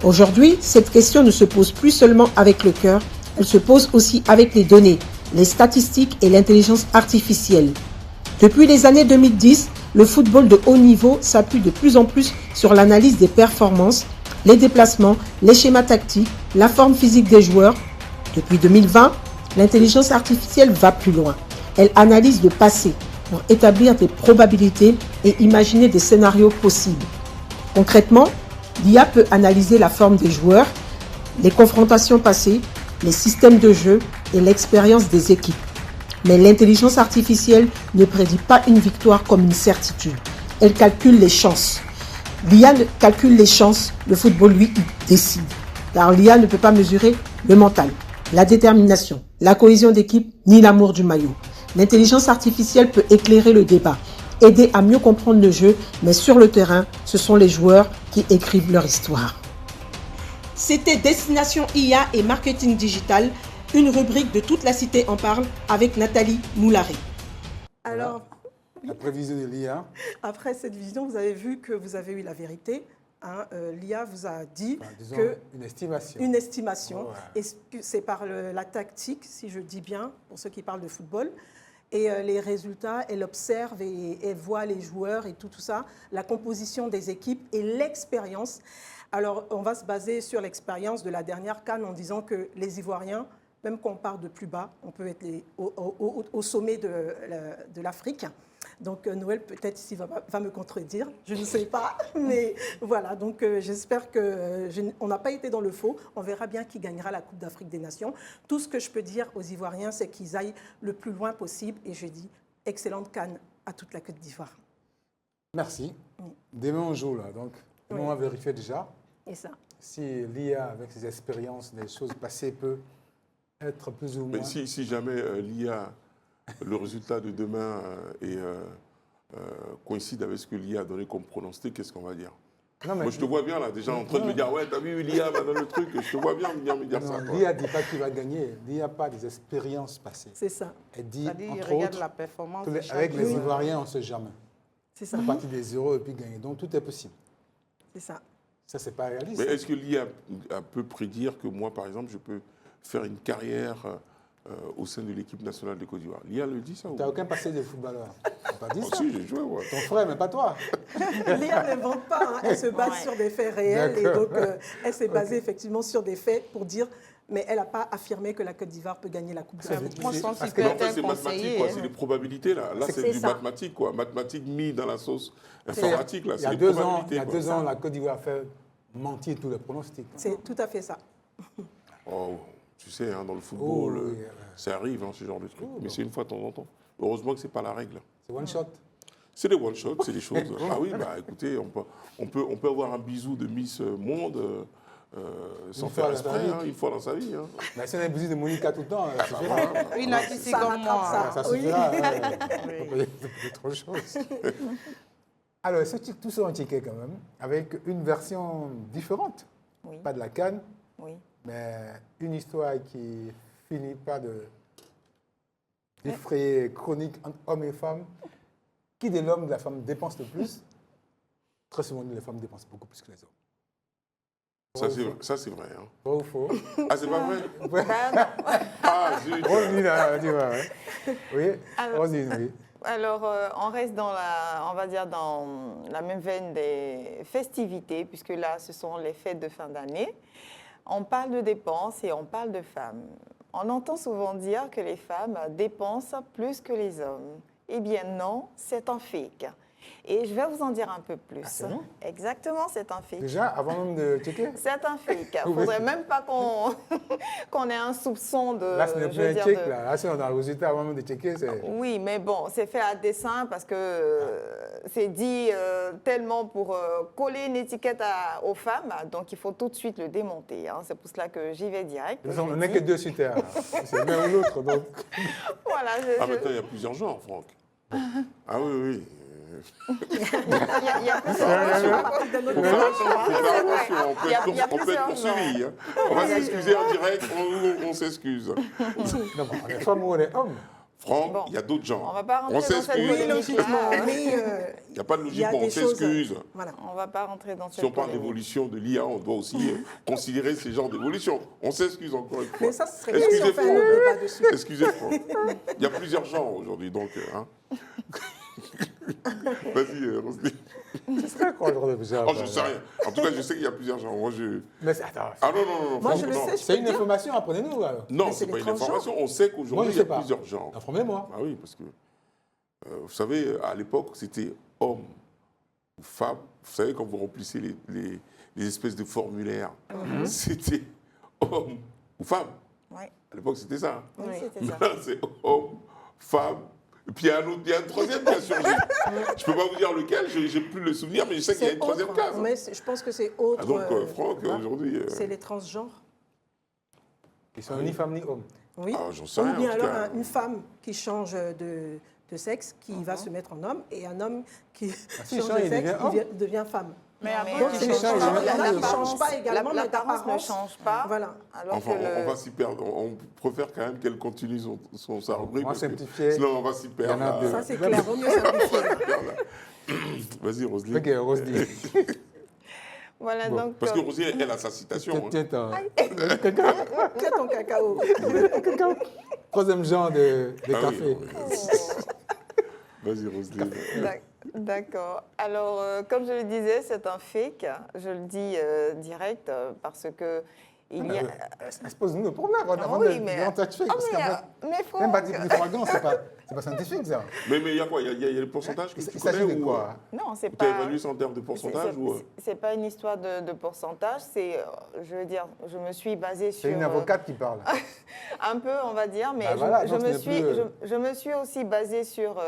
Aujourd'hui, cette question ne se pose plus seulement avec le cœur, elle se pose aussi avec les données, les statistiques et l'intelligence artificielle. Depuis les années 2010, le football de haut niveau s'appuie de plus en plus sur l'analyse des performances, les déplacements, les schémas tactiques, la forme physique des joueurs. Depuis 2020, l'intelligence artificielle va plus loin. Elle analyse le passé pour établir des probabilités et imaginer des scénarios possibles. Concrètement, l'IA peut analyser la forme des joueurs, les confrontations passées, les systèmes de jeu et l'expérience des équipes. Mais l'intelligence artificielle ne prédit pas une victoire comme une certitude. Elle calcule les chances. L'IA calcule les chances, le football, lui, il décide. Car l'IA ne peut pas mesurer le mental, la détermination, la cohésion d'équipe, ni l'amour du maillot. L'intelligence artificielle peut éclairer le débat, aider à mieux comprendre le jeu, mais sur le terrain, ce sont les joueurs qui écrivent leur histoire. C'était Destination IA et Marketing Digital, une rubrique de Toute la Cité en parle avec Nathalie Moularé. Alors, la prévision de l'IA. Après cette vision, vous avez vu que vous avez eu la vérité. L'IA vous a dit que une estimation. Une estimation. Ouais. Et c'est par la tactique, si je dis bien, pour ceux qui parlent de football. Et les résultats, elle observe et elle voit les joueurs et tout ça, la composition des équipes et l'expérience. Alors, on va se baser sur l'expérience de la dernière CAN en disant que les Ivoiriens, même quand on part de plus bas, on peut être au sommet de l'Afrique. Donc Noël, peut-être ici, va me contredire, je ne sais pas. Mais voilà, donc j'espère qu'on n'a pas été dans le faux. On verra bien qui gagnera la Coupe d'Afrique des Nations. Tout ce que je peux dire aux Ivoiriens, c'est qu'ils aillent le plus loin possible. Et je dis excellente CAN à toute la Côte d'Ivoire. Merci. Demain, on joue là. Donc, on va vérifier déjà et ça. Si l'IA, avec ses expériences, des choses passées, peut être plus ou moins... Mais si jamais l'IA, le résultat de demain coïncide avec ce que l'IA a donné comme pronostic, qu'est-ce qu'on va dire? Moi, je te vois bien là, déjà en train de me dire, ouais, t'as vu, l'IA va dans le truc, je te vois bien me dire ça. L'IA ne dit pas qui va gagner, l'IA n'a pas des expériences passées. C'est ça. Elle dit, entre regarde autres, la performance avec les Ivoiriens, on ne sait jamais. C'est ça. À partir des zéros et puis gagner. Donc, tout est possible. C'est ça. Ça, c'est pas réaliste. Mais est-ce que l'IA peut prédire que moi, par exemple, je peux faire une carrière au sein de l'équipe nationale de Côte d'Ivoire? L'IA le dit, ça? Tu n'as aucun passé de footballeur. Tu n'as pas dit ça. Si, j'ai joué, ouais. Ton frère, mais pas toi. L'IA ne vante pas, elle se base sur des faits réels. Et donc, elle s'est basée effectivement sur des faits pour dire, mais elle n'a pas affirmé que la Côte d'Ivoire peut gagner la Coupe d'Afrique. Moi, je pense que c'est mathématique, quoi. C'est des probabilités, là. Là, c'est du mathématique, quoi. Mathématique mis dans la sauce informatique, là. Il y a 2 ans, la Côte d'Ivoire a fait mentir tous les pronostics. C'est tout à fait ça. Oh, tu sais, hein, dans le football, ça arrive, hein, ce genre de truc. Mais c'est une fois de temps en temps. Heureusement que ce n'est pas la règle. C'est one shot. C'est des one shot, c'est des choses. Ah oui, bah écoutez, on peut avoir un bisou de Miss Monde sans faire exprès, une fois dans sa vie. Hein. Mais si on a un bisou de Monica tout le temps, ça suffira. Une artiste comme moi. Ça suffira. On peut dire trop de choses. Alors, tout ça en ticket quand même, avec une version différente. Oui. Pas de la CAN, mais une histoire qui finit pas d'effrayer chronique entre hommes et femmes. Qui de l'homme ou de la femme dépense le plus? Très souvent, les femmes dépensent beaucoup plus que les hommes. Ça, c'est vrai. Hein. Vrai ou faux? Ah, c'est pas vrai? Ah, Roselyne, là, tu vois. Oui, Roselyne, oui. Alors, on reste dans on va dire dans la même veine des festivités, puisque là, ce sont les fêtes de fin d'année. On parle de dépenses et on parle de femmes. On entend souvent dire que les femmes dépensent plus que les hommes. Eh bien non, c'est un fake. Et je vais vous en dire un peu plus. Ah, c'est bon? Exactement, c'est un fake. Déjà, avant même de checker? C'est un fake. Il ne faudrait même pas qu'on ait un soupçon de... Là, ce n'est plus un check. Là, si on a le résultat avant même de checker, c'est... Oui, mais bon, c'est fait à dessein parce que c'est dit tellement pour coller une étiquette aux femmes, donc il faut tout de suite le démonter. Hein. C'est pour cela que j'y vais direct. On n'est que deux sur Terre. C'est l'un ou l'autre. Donc... Voilà, maintenant, il y a plusieurs genres, Franck. Ah oui, oui. Il y a On peut être poursuivi. Hein. On va s'excuser en direct, on s'excuse. On est femme ou on est homme. Franck, il y a d'autres genres. On va pas rentrer dans cette s'excuse. Il n'y a pas de logique, on s'excuse. Voilà. On ne va pas rentrer dans cette Si on parle d'évolution de l'IA, on doit aussi considérer ces genres d'évolution. On s'excuse encore une fois. Mais ça, ce serait bien si on fait un autre débat dessus. Excusez Franck. Il y a plusieurs genres aujourd'hui, donc... Hein. Vas-y, Roselyne. Ce serait quoi le genre de plusieurs genres? Je ne sais rien. En tout cas, je sais qu'il y a plusieurs genres. Moi, je... Mais attends. Ah non. Moi, je le sais. C'est une information, apprenez-nous alors. Non, ce n'est pas une information. On sait qu'aujourd'hui, il y a plusieurs genres. Informez-moi. Ah oui, parce que, vous savez, à l'époque, c'était homme ou femme. Vous savez, quand vous remplissez les espèces de formulaires, c'était homme ou femme. Ouais. À l'époque, c'était ça. Oui, c'était ça. Maintenant, c'est homme, femme. Et puis il y a un troisième qui a surgi. Je ne peux pas vous dire lequel, je n'ai plus le souvenir, mais je sais qu'il y a une troisième case. Mais je pense que c'est autre. Ah donc, Franck, aujourd'hui... C'est les transgenres. Ils sont ni femmes ni hommes. Oui. Ah, j'en sais rien. Ou bien alors une femme qui change de sexe, qui va se mettre en homme, et un homme qui change de sexe, qui devient femme. Mais donc, il ne change pas également, mais l'apparence ne change pas. Voilà. Enfin, on va s'y perdre. On préfère quand même qu'elle continue sa rubrique. On va simplifier. Sinon, on va s'y perdre. Ça, c'est clair. Vaut mieux simplifier. Vas-y, Roselyne. Ok, Roselyne. Voilà, bon. donc... Parce que Roselyne, elle a sa citation. Tiens ton cacao. Troisième genre de café. Vas-y, Roselyne. D'accord. Alors, comme je le disais, c'est un fake. Je le dis direct parce que il y a... Expose-nous le problème avant oui, de mais... mais Franck... Même pas dire fragment, c'est pas scientifique, ça. Mais il y a quoi? Il y a le pourcentage que tu connais de quoi? Non, c'est pas... pas... Tu as évalué ça en termes de pourcentage C'est pas une histoire de pourcentage, c'est... Je veux dire, je me suis basée sur... C'est une avocate qui parle. Un peu, on va dire, mais je me suis aussi basée sur...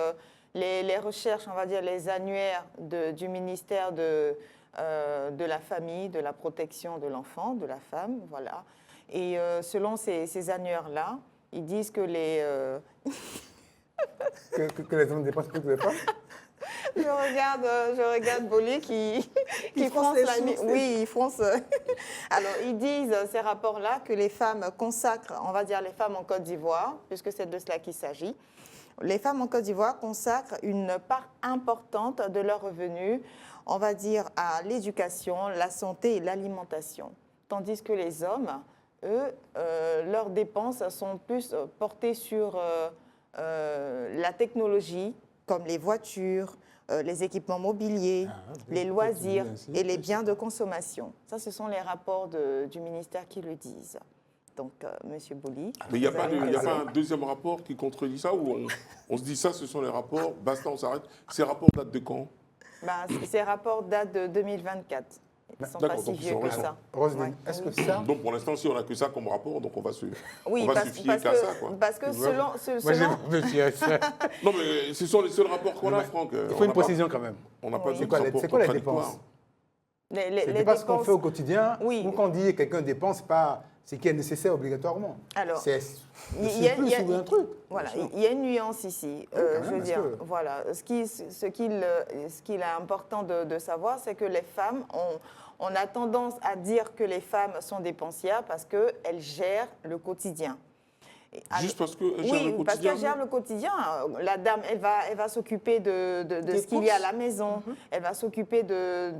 Les recherches, on va dire, les annuaires du ministère de la famille, de la protection de l'enfant, de la femme, voilà. Et selon ces annuaires-là, ils disent que les... que les hommes dépensent plus que les femmes. Je regarde Bolé qui fronce la nuit. Oui, il fronce. Alors, ils disent, ces rapports-là, que les femmes consacrent, on va dire les femmes en Côte d'Ivoire, puisque c'est de cela qu'il s'agit, les femmes en Côte d'Ivoire consacrent une part importante de leurs revenus, on va dire, à l'éducation, la santé et l'alimentation. Tandis que les hommes, eux, leurs dépenses sont plus portées sur la technologie, comme les voitures, les équipements mobiliers, les loisirs et les biens de consommation. Ça, ce sont les rapports du ministère qui le disent. Donc, Monsieur Bouli. Mais il n'y a pas un deuxième rapport qui contredit ça, où on se dit ça, ce sont les rapports, basta, on s'arrête. Ces rapports datent de quand? Ces rapports datent de 2024. Ils ne sont pas si vieux que ça. Roselyne, est-ce que ça... Donc, pour l'instant, si on n'a que ça comme rapport, donc on va se fier qu'à ça, quoi. Parce que selon... Moi, j'ai me ça. Non, mais ce sont les seuls rapports qu'on a, Franck. Il faut une précision quand même. On n'a pas de rapport C'est quoi les dépenses? Les dépenses qu'on fait au quotidien, ou quand on dit que quelqu'un dépense, pas ce qui est nécessaire obligatoirement. Alors, il y a un truc. Voilà, il y a une nuance ici. Je veux dire, voilà, ce qu'il est important de savoir, c'est que les femmes on a tendance à dire que les femmes sont dépensières parce qu'elles gèrent le quotidien. Juste parce qu'elle gère le quotidien? Oui, parce qu'elle gère le quotidien. La dame, elle va s'occuper de ce qu'il y a à la maison. Elle va s'occuper de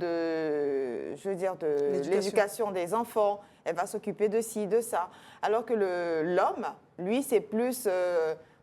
l'éducation des enfants. Elle va s'occuper de ci, de ça. Alors que l'homme, lui, c'est plus,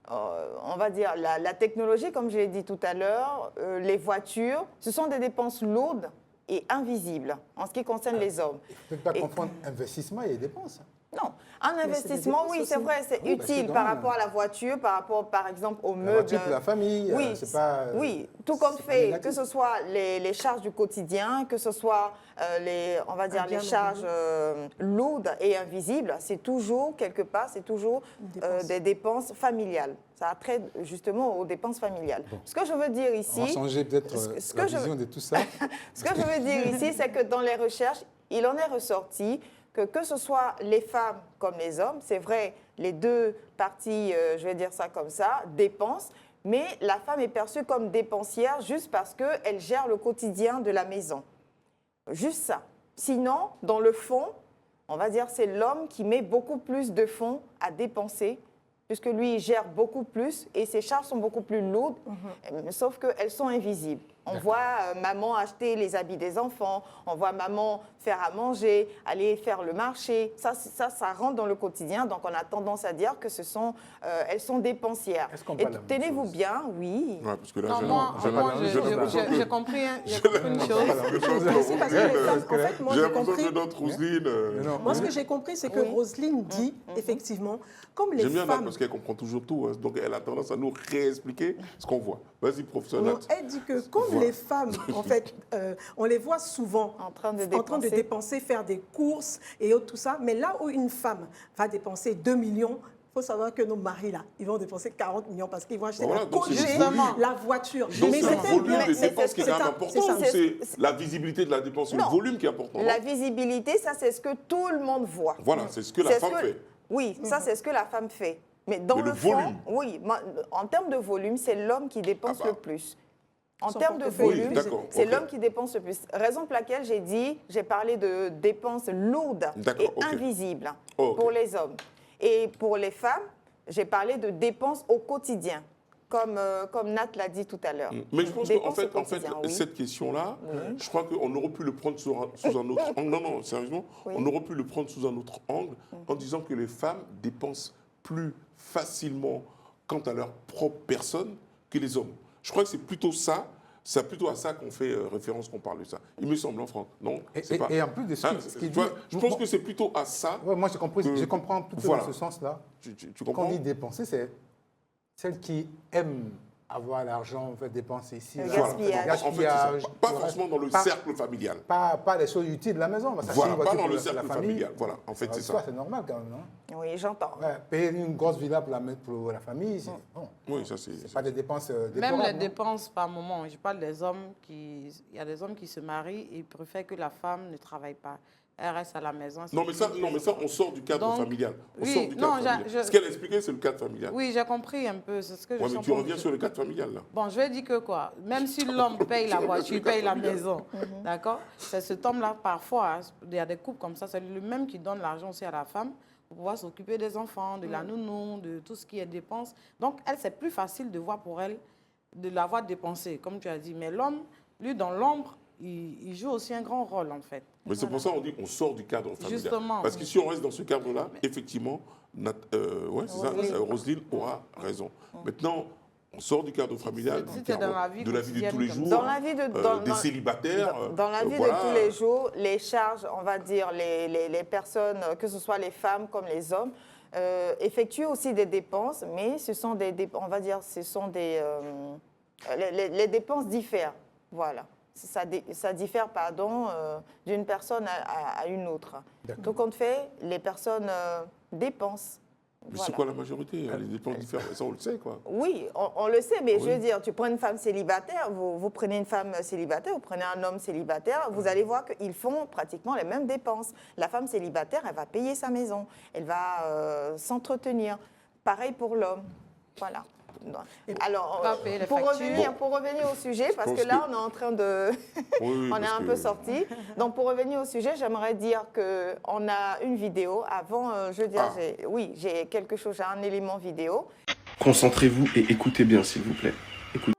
on va dire, la technologie, comme je l'ai dit tout à l'heure, les voitures. Ce sont des dépenses lourdes et invisibles en ce qui concerne les hommes. Il ne faut pas confondre investissement et dépenses. Non. Un investissement, oui, c'est vrai, c'est Oui, parce que utile quand par même, rapport à la voiture, par rapport, par exemple, aux La meubles. voiture pour la famille, oui, c'est pas... oui, tout compte c'est pas fait, négatif. que ce soit les charges du quotidien, que ce soit on va dire, les charges lourdes et invisibles, c'est toujours, quelque part, c'est toujours des dépenses familiales. Ça a trait justement aux dépenses familiales. Ce que je veux dire ici... On va changer peut-être la vision de tout ça. Ce que je veux dire ici, c'est que dans les recherches, il en est ressorti que ce soit les femmes comme les hommes, c'est vrai, les deux parties, je vais dire ça comme ça, dépensent, mais la femme est perçue comme dépensière juste parce qu'elle gère le quotidien de la maison. Juste ça. Sinon, dans le fond, on va dire c'est l'homme qui met beaucoup plus de fonds à dépenser, puisque lui, il gère beaucoup plus et ses charges sont beaucoup plus lourdes, sauf qu'elles sont invisibles. On voit maman acheter les habits des enfants, on voit maman faire à manger, aller faire le marché. Ça rentre dans le quotidien, donc on a tendance à dire que elles sont dépensières. Et tenez-vous bien, oui. Ouais, parce que là, j'ai compris une chose. Aussi parce que les femmes, en fait, moi j'ai compris. Moi, ce que j'ai compris, c'est que Roselyne dit, effectivement, comme les femmes... J'aime bien parce qu'elle comprend toujours tout, hein, donc elle a tendance à nous réexpliquer ce qu'on voit. Vas-y, professeur Nat. Elle dit que comme les femmes, en fait, on les voit souvent en train de dépenser, faire des courses et tout ça, mais là où une femme va dépenser 2 millions, il faut savoir que nos maris, là, ils vont dépenser 40 millions parce qu'ils vont acheter la congé, la voiture. Donc c'est le volume des dépenses qui est important ou c'est la visibilité de la dépense, le volume qui est important? La visibilité, ça c'est ce que tout le monde voit. Voilà, c'est ce que la femme fait. Oui, ça c'est ce que la femme fait. Mais dans le fond, oui, en termes de volume, c'est l'homme qui dépense le plus. En termes de volume, c'est l'homme qui dépense le plus. Raison pour laquelle j'ai parlé de dépenses lourdes et invisibles pour les hommes. Et pour les femmes, j'ai parlé de dépenses au quotidien, comme Nat l'a dit tout à l'heure. Mais je pense qu'en fait, cette question-là, je crois qu'on aurait pu le prendre sous un autre angle. Non, sérieusement, on aurait pu le prendre sous un autre angle en disant que les femmes dépensent plus facilement quant à leur propre personne que les hommes. Je crois que c'est plutôt ça. C'est plutôt à ça qu'on fait référence, qu'on parle de ça. Il me semble, en France. Non, et en plus de ce qu'il dit... Je pense que c'est plutôt à ça... Ouais, moi, je comprends tout dans ce sens-là. Tu comprends? Quand on dit dépenser, c'est celle qui aime avoir l'argent, en fait, dépenser ici. Le gaspillage. En fait, pas forcément dans le cercle familial. Pas les choses utiles de la maison. Voilà, pas dans le cercle familial. Voilà, en fait, c'est ça. C'est normal quand même, non? Oui, j'entends. Payer une grosse villa pour la mettre pour la famille, c'est bon. Oui, ça c'est... pas des dépenses Même les dépenses par moment. Je parle des hommes qui... Il y a des hommes qui se marient et préfèrent que la femme ne travaille pas. Elle reste à la maison. Non, mais ça, on sort du cadre familial. Ce qu'elle a expliqué, c'est le cadre familial. Oui, j'ai compris un peu. C'est ce que mais tu reviens sur le cadre familial, là. Bon, je vais dire que quoi, même si l'homme paye la voiture, paye la maison, d'accord, c'est cet homme-là, parfois, il y a des couples comme ça, c'est le même qui donne l'argent aussi à la femme pour pouvoir s'occuper des enfants, de la nounou, de tout ce qui est dépenses. Donc, elle, c'est plus facile de voir pour elle, de l'avoir dépensé, comme tu as dit. Mais l'homme, lui, dans l'ombre, il joue aussi un grand rôle, en fait. Mais c'est pour ça qu'on dit qu'on sort du cadre familial. Justement. Parce que si on reste dans ce cadre-là, effectivement, Roselyne aura raison. Maintenant, on sort du cadre familial, de la vie de tous les jours, des célibataires. Dans la vie de tous les jours, les charges, on va dire, les personnes, que ce soit les femmes comme les hommes, effectuent aussi des dépenses, mais ce sont on va dire, les dépenses diffèrent. Voilà. Ça diffère, d'une personne à une autre. Tout compte fait, les personnes dépensent. Mais c'est quoi la majorité? Les dépenses diffèrent, ça on le sait, quoi. Oui, on le sait, mais je veux dire, tu prends une femme célibataire, vous prenez une femme célibataire, vous prenez un homme célibataire, vous allez voir qu'ils font pratiquement les mêmes dépenses. La femme célibataire, elle va payer sa maison, elle va s'entretenir. Pareil pour l'homme. Voilà. Alors, pour revenir au sujet, parce que là, on est en train de... on est un peu sorti. Donc, pour revenir au sujet, j'aimerais dire qu'on a une vidéo. Avant, j'ai quelque chose, j'ai un élément vidéo. Concentrez-vous et écoutez bien, s'il vous plaît.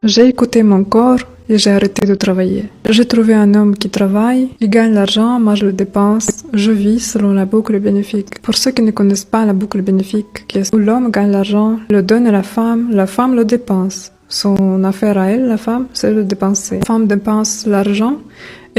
J'ai écouté mon corps et j'ai arrêté de travailler. J'ai trouvé un homme qui travaille, il gagne l'argent, moi je le dépense. Je vis selon la boucle bénéfique. Pour ceux qui ne connaissent pas la boucle bénéfique, qui est où l'homme gagne l'argent, le donne à la femme le dépense. Son affaire à elle, la femme, c'est de dépenser. La femme dépense l'argent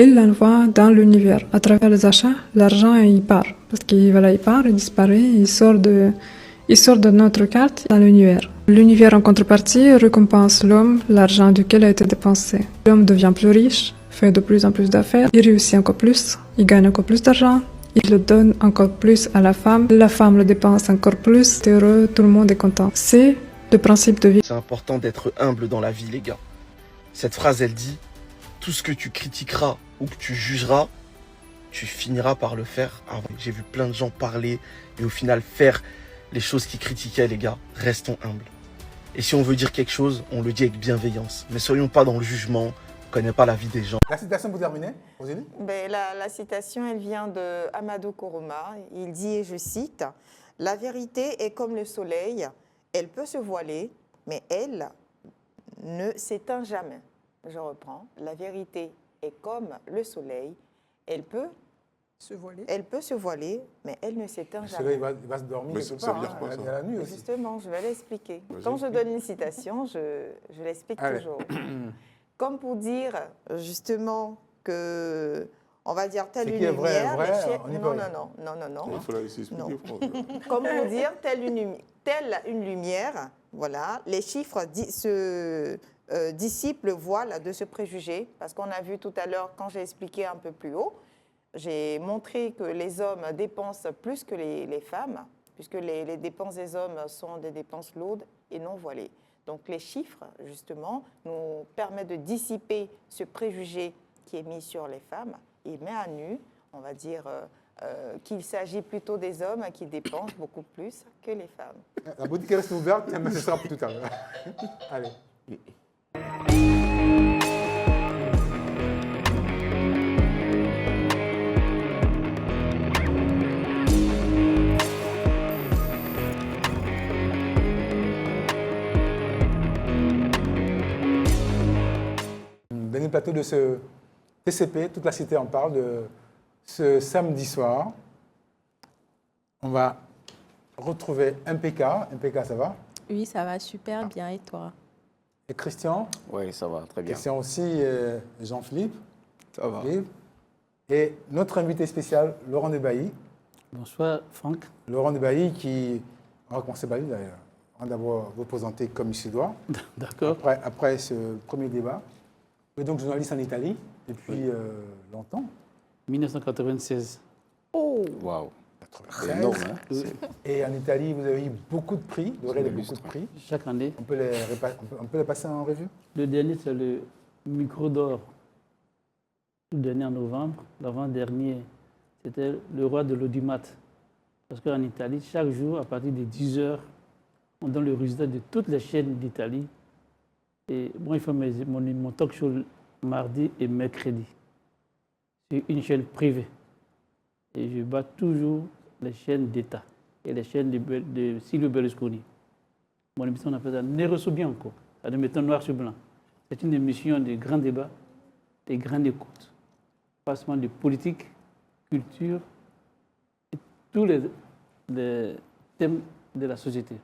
Il l'envoie dans l'univers. À travers les achats, l'argent, il part. Parce qu'il voilà, il part, il disparaît, il sort de notre carte dans l'univers. L'univers, en contrepartie, récompense l'homme, l'argent duquel a été dépensé. L'homme devient plus riche, fait de plus en plus d'affaires, il réussit encore plus, il gagne encore plus d'argent, il le donne encore plus à la femme le dépense encore plus, c'est heureux, tout le monde est content. C'est le principe de vie. C'est important d'être humble dans la vie, les gars. Cette phrase, elle dit, tout ce que tu critiqueras ou que tu jugeras, tu finiras par le faire. Ah oui, j'ai vu plein de gens parler et au final faire les choses qu'ils critiquaient, les gars. Restons humbles. Et si on veut dire quelque chose, on le dit avec bienveillance. Mais soyons pas dans le jugement, on ne connaît pas la vie des gens. La citation pour terminer, Rosélie? La citation, elle vient de Amadou Koroma. Il dit, et je cite, « La vérité est comme le soleil, elle peut se voiler, mais elle ne s'éteint jamais. » Je reprends. « La vérité est comme le soleil, elle peut se voiler, mais elle ne s'éteint jamais. » Le soleil va se dormir quelque ça part, veut dire quoi, ça? il y a la nuit aussi. Justement, je vais l'expliquer. Vas-y, Quand je donne une citation, je l'explique toujours. Comme pour dire, justement, que, on va dire, telle une lumière... Non. Il faut la laisser expliquer, François. Comme pour dire, telle une lumière, voilà, les chiffres se dissipent le voile de ce préjugé, parce qu'on a vu tout à l'heure, quand j'ai expliqué un peu plus haut, j'ai montré que les hommes dépensent plus que les femmes, puisque les dépenses des hommes sont des dépenses lourdes et non voilées. Donc les chiffres, justement, nous permettent de dissiper ce préjugé qui est mis sur les femmes et met à nu, on va dire, qu'il s'agit plutôt des hommes qui dépensent beaucoup plus que les femmes. La boutique reste ouverte, mais ce sera pour tout à l'heure. Allez. Dernier plateau de ce TCP, toute la cité en parle, de ce samedi soir. On va retrouver MPK. MPK, ça va? Oui, ça va super bien. Et toi? Et Christian? Oui, ça va, très bien. Christian aussi, Jean-Philippe. Ça va. Et notre invité spécial, Laurent Debailly. Bonsoir, Franck. Laurent Debailly qui... On va commencer par lui d'ailleurs. On va d'abord vous présenter comme il se doit. D'accord. Après ce premier débat. Vous êtes donc journaliste en Italie depuis longtemps. 1996. Oh! Waouh! C'est énorme, hein? Et en Italie, vous avez eu beaucoup de prix, beaucoup de prix. Chaque année. On peut les passer en revue? Le dernier, c'est le Micro d'Or. Le dernier en novembre. L'avant-dernier, c'était le roi de l'audimat. Parce qu'en Italie, chaque jour, à partir de 10h, on donne le résultat de toutes les chaînes d'Italie. Et moi, il faut mon talk show mardi et mercredi. C'est une chaîne privée. Et je bats toujours les chaînes d'État et les chaînes de Silvio Berlusconi. Mon émission, on appelle ça Nero su Bianco, c'est-à-dire mettons noir sur blanc. C'est une émission de grands débats, de grandes écoutes. Pas seulement de politique, culture, et tous les thèmes de la société.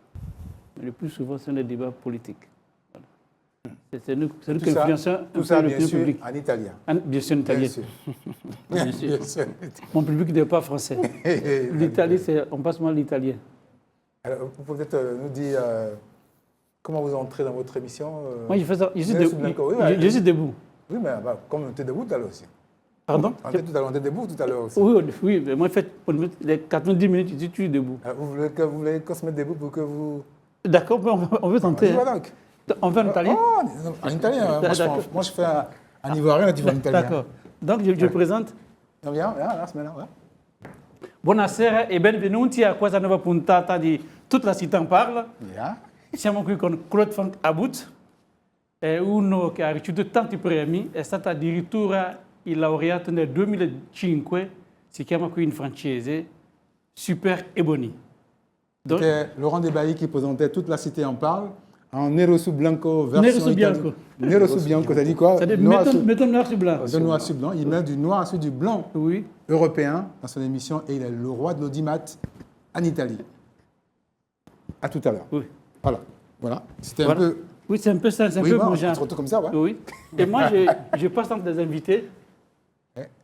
Mais le plus souvent, ce sont des débats politiques. C'est nous qui influençons le public. En italien. Bien sûr, en italien. Bien sûr. Mon public n'est pas français. L'Italie, on passe mal l'italien. Alors, vous pouvez peut-être nous dire comment vous entrez dans votre émission Moi, je fais ça. Je suis debout. Oui, mais comme on était debout tout à l'heure aussi. Pardon? On était debout tout à l'heure aussi. Oui, mais moi, les 90 minutes, je suis debout. Alors, vous voulez qu'on se mette debout pour que vous... D'accord, on veut tenter. Donc. On veut en italien? En italien. Moi, je fais un ivoirien, tu vas en italien. D'accord. Donc, je présente. Viens, c'est maintenant. Ouais. Buonasera e benvenuti a questa nuova puntata di Tutta la città en parle. Yeah. Siamo qui con Claude Frank Abut, è uno che ha ricevuto tanti premi, è stato addirittura il laureato nel 2005, si chiama qui in francese Super Ebony. C'était Laurent Debailly qui présentait Toute la cité en parle. En Nero su Bianco, version Nero su Bianco. Nero su Bianco, ça dit quoi? Mettons noir sur blanc. De noir sur blanc. Il met du noir sur du blanc oui. européen dans son émission et il est le roi de l'audimat en Italie. À tout à l'heure. Oui. Voilà. C'était un peu... Oui, c'est un peu ça, c'est un peu mon genre. Surtout comme ça, ouais. Oui. Et moi, je passe entre des invités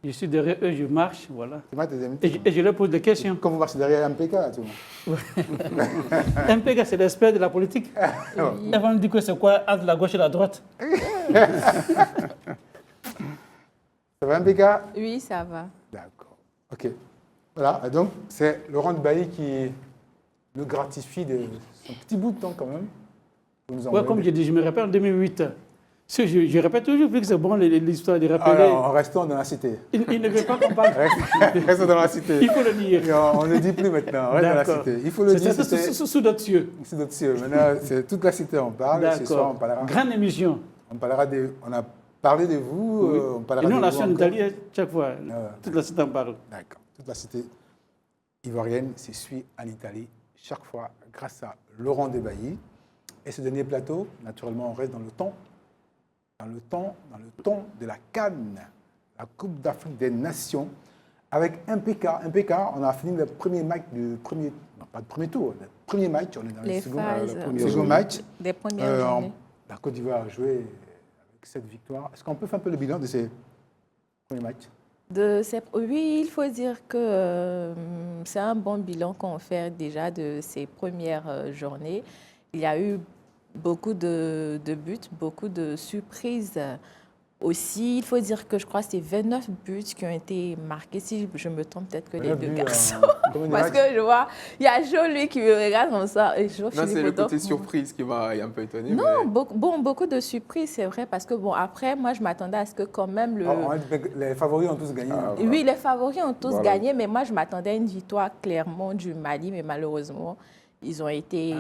Je suis derrière eux, je marche, voilà. C'est moi, tes amis. Et je leur pose des questions. Quand vous marchez derrière MPK, tout le monde. MPK, c'est l'expert de la politique. Ils vont me dire que c'est quoi entre la gauche et la droite. Ça va, MPK? Oui, ça va. D'accord. OK. Voilà, et donc c'est Laurent Bailly qui nous gratifie de son petit bout de temps quand même. Ouais, comme je dis, je me rappelle en 2008. Je répète toujours, vu que c'est bon l'histoire de rappeler. Alors, en restant dans la cité. Il ne veut pas qu'on parle. Restons dans la cité. Il faut le dire. On ne dit plus maintenant, on reste dans la cité. Il faut le dire. C'est sous d'autres cieux. Sous d'autres cieux. Maintenant, c'est toute la cité, on parle. Ce soir, on parlera. Grande émission. On a parlé de vous. Oui. On parlera et nous, de on a vous su en encore. Italie chaque fois. Toute la cité en parle. D'accord. Toute la cité ivoirienne s'essuie en Italie chaque fois grâce à Laurent Bailly. Et ce dernier plateau, naturellement, on reste dans le temps. Dans le ton de la CAN, la Coupe d'Afrique des Nations, avec MPK. MPK, on a fini le premier match non, pas le premier tour, le premier match, on est dans le second match. Des premières journées. La Côte d'Ivoire a joué avec cette victoire. Est-ce qu'on peut faire un peu le bilan de ces premiers matchs? Oui, il faut dire que c'est un bon bilan qu'on fait déjà de ces premières journées. Il y a eu beaucoup de buts, beaucoup de surprises aussi. Il faut dire que je crois que c'est 29 buts qui ont été marqués. Si je me trompe, peut-être que les deux garçons. Parce que je vois, il y a Jo, lui, qui me regarde comme ça. Et Jo, non, c'est le côté surprise qui m'a un peu étonné. Non, beaucoup de surprises, c'est vrai. Parce que, bon, après, moi, je m'attendais à ce que quand même les favoris ont tous gagné. Oui, les favoris ont tous gagné, mais moi, je m'attendais à une victoire clairement du Mali, mais malheureusement, ils ont été,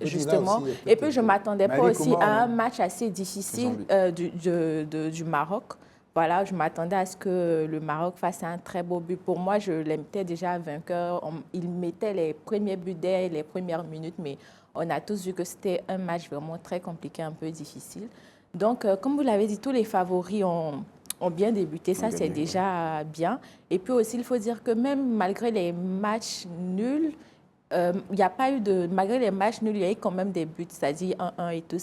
justement. Et puis, je ne m'attendais pas aussi à un match assez difficile du Maroc. Voilà, je m'attendais à ce que le Maroc fasse un très beau but. Pour moi, je les mettais déjà vainqueur. Ils mettaient les premiers buts dès les premières minutes, mais on a tous vu que c'était un match vraiment très compliqué, un peu difficile. Donc, comme vous l'avez dit, tous les favoris ont bien débuté. Ça, c'est déjà bien. Et puis aussi, il faut dire que même malgré les matchs nuls, il n'y a pas eu malgré les matchs nuls, il y a eu quand même des buts, c'est-à-dire 1-1 et tout.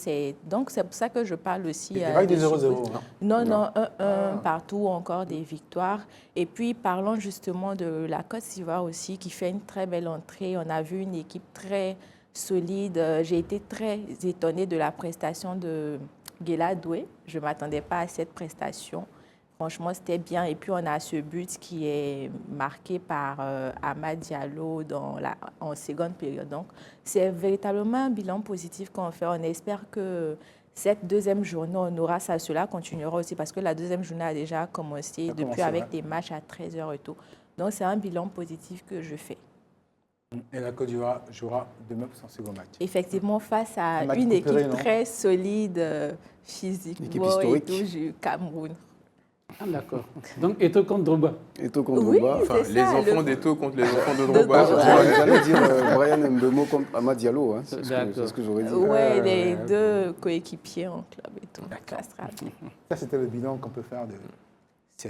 Donc, c'est pour ça que je parle aussi. Il n'y a pas eu des 0-0. Non, 1-1 partout, encore des victoires. Et puis, parlons justement de la Côte d'Ivoire aussi, qui fait une très belle entrée. On a vu une équipe très solide. J'ai été très étonnée de la prestation de Guéla Doué. Je ne m'attendais pas à cette prestation. Franchement, c'était bien. Et puis, on a ce but qui est marqué par Amad Diallo en seconde période. Donc, c'est véritablement un bilan positif qu'on fait. On espère que cette deuxième journée, on aura ça. Cela continuera aussi parce que la deuxième journée a déjà commencé avec des matchs à 13h et tout. Donc, c'est un bilan positif que je fais. Et la Côte d'Ivoire jouera demain pour son second match. Effectivement, face à une équipe très solide physiquement et tout, du Cameroun. Ah, d'accord. Donc, Eto'o contre Drogba. Eto'o contre oui, Drogba. Enfin, les enfants d'Eto'o contre les enfants de Drogba. Drogba. J'allais dire Brian Mbeumo contre Amad Diallo. Hein. C'est ce que j'aurais dit. Oui, les deux coéquipiers en club et tout. Ça, c'était le bilan qu'on peut faire de ce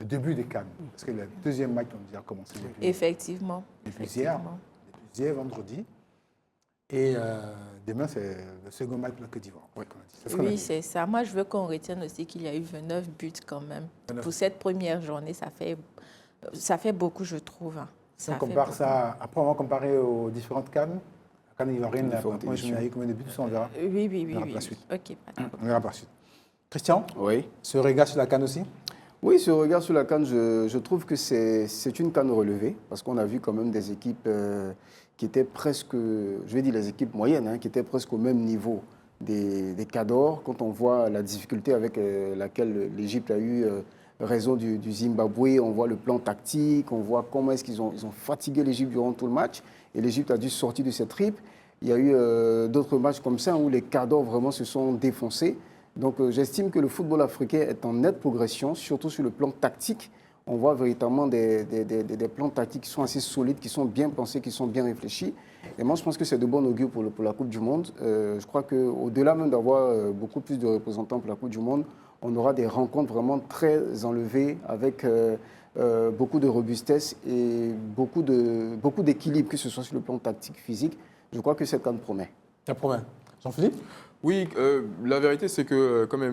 début des CAN. Parce que le deuxième match, on a commencé depuis. Effectivement. Depuis hier, vendredi. Et demain, c'est le second match de la Côte d'Ivoire. Oui, c'est ça. Moi, je veux qu'on retienne aussi qu'il y a eu 29 buts quand même. Pour cette première journée, ça fait beaucoup, je trouve. Si on compare ça, après, on va comparer aux différentes CAN. La CAN ivoirienne, la première journée, il y a eu combien de buts, ça, on verra. Oui. On verra par la suite. OK. On verra par la suite. Christian, oui. Ce regard sur la CAN aussi? Oui, ce regard sur la CAN, je trouve que c'est une CAN relevée, parce qu'on a vu quand même des équipes qui étaient presque, je vais dire les équipes moyennes, hein, qui étaient presque au même niveau des Cadors, quand on voit la difficulté avec laquelle l'Égypte a eu raison du Zimbabwe, on voit le plan tactique, on voit comment est-ce qu'ils ont fatigué l'Égypte durant tout le match, et l'Égypte a dû sortir de cette trip. Il y a eu d'autres matchs comme ça où les Cadors vraiment se sont défoncés. Donc j'estime que le football africain est en nette progression, surtout sur le plan tactique. On voit véritablement des plans tactiques qui sont assez solides, qui sont bien pensés, qui sont bien réfléchis. Et moi, je pense que c'est de bon augure pour la Coupe du Monde. Je crois qu'au-delà même d'avoir beaucoup plus de représentants pour la Coupe du Monde, on aura des rencontres vraiment très enlevées avec beaucoup de robustesse et beaucoup d'équilibre, que ce soit sur le plan tactique, physique. Je crois que cette CAN promet. Ça promet. Jean-Philippe? Oui, la vérité, c'est que, comme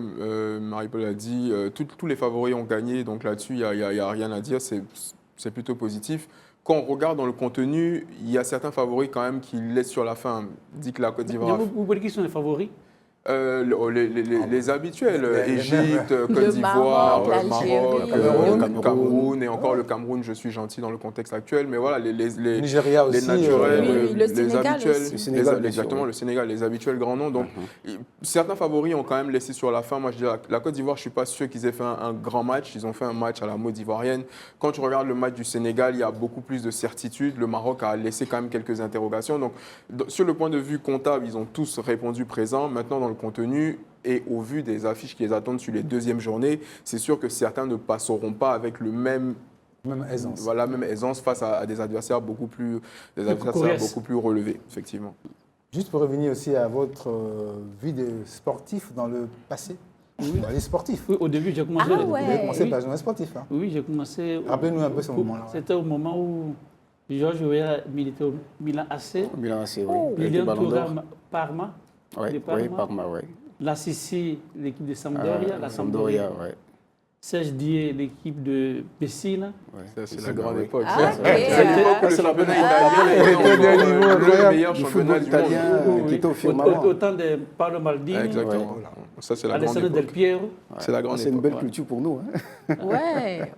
Marie-Paul a dit, tous les favoris ont gagné, donc là-dessus, il n'y a rien à dire, c'est plutôt positif. Quand on regarde dans le contenu, il y a certains favoris quand même qui laissent sur la fin. Dit que la Côte d'Ivoire... Vous voulez qui sont les favoris? Les habituels, Égypte, Côte d'Ivoire, Maroc, Cameroun, et encore le Cameroun, je suis gentil dans le contexte actuel, mais voilà, les Nigeria aussi, naturels, le les Sénégal habituels, aussi. Le Sénégal, exactement, le Sénégal, les habituels grands noms. Donc, certains favoris ont quand même laissé sur la fin. Moi, je dis la Côte d'Ivoire, je suis pas sûr qu'ils aient fait un grand match. Ils ont fait un match à la mode ivoirienne. Quand tu regardes le match du Sénégal, il y a beaucoup plus de certitude. Le Maroc a laissé quand même quelques interrogations. Donc, sur le point de vue comptable, ils ont tous répondu présent. Maintenant, dans le contenu et au vu des affiches qui les attendent sur les deuxièmes journées, c'est sûr que certains ne passeront pas avec même aisance face à des adversaires beaucoup plus relevés, effectivement. Juste pour revenir aussi à votre vie de sportif dans le passé. Oui. Les sportifs. Oui, au début, j'ai commencé. Vous avez commencé par un sportif. Hein. Oui, j'ai commencé. Rappelez-nous un peu ce moment-là. C'était au moment où Georges Weah militait au Milan AC. Milan AC, oui. Lilian Parma. Oui, Parma, oui. La Sissi, l'équipe de Sampdoria. La Sampdoria, oui. Serge Dié, l'équipe de Messina. Ça, c'est la grande époque. C'est l'époque où le championnat italien était le meilleur championnat du monde. Qui était au firmament. Autant de Paolo Maldini. Exactement. Ça, c'est la grande Alessandro Del Piero. C'est la grande époque. C'est une belle culture pour nous. Ouais.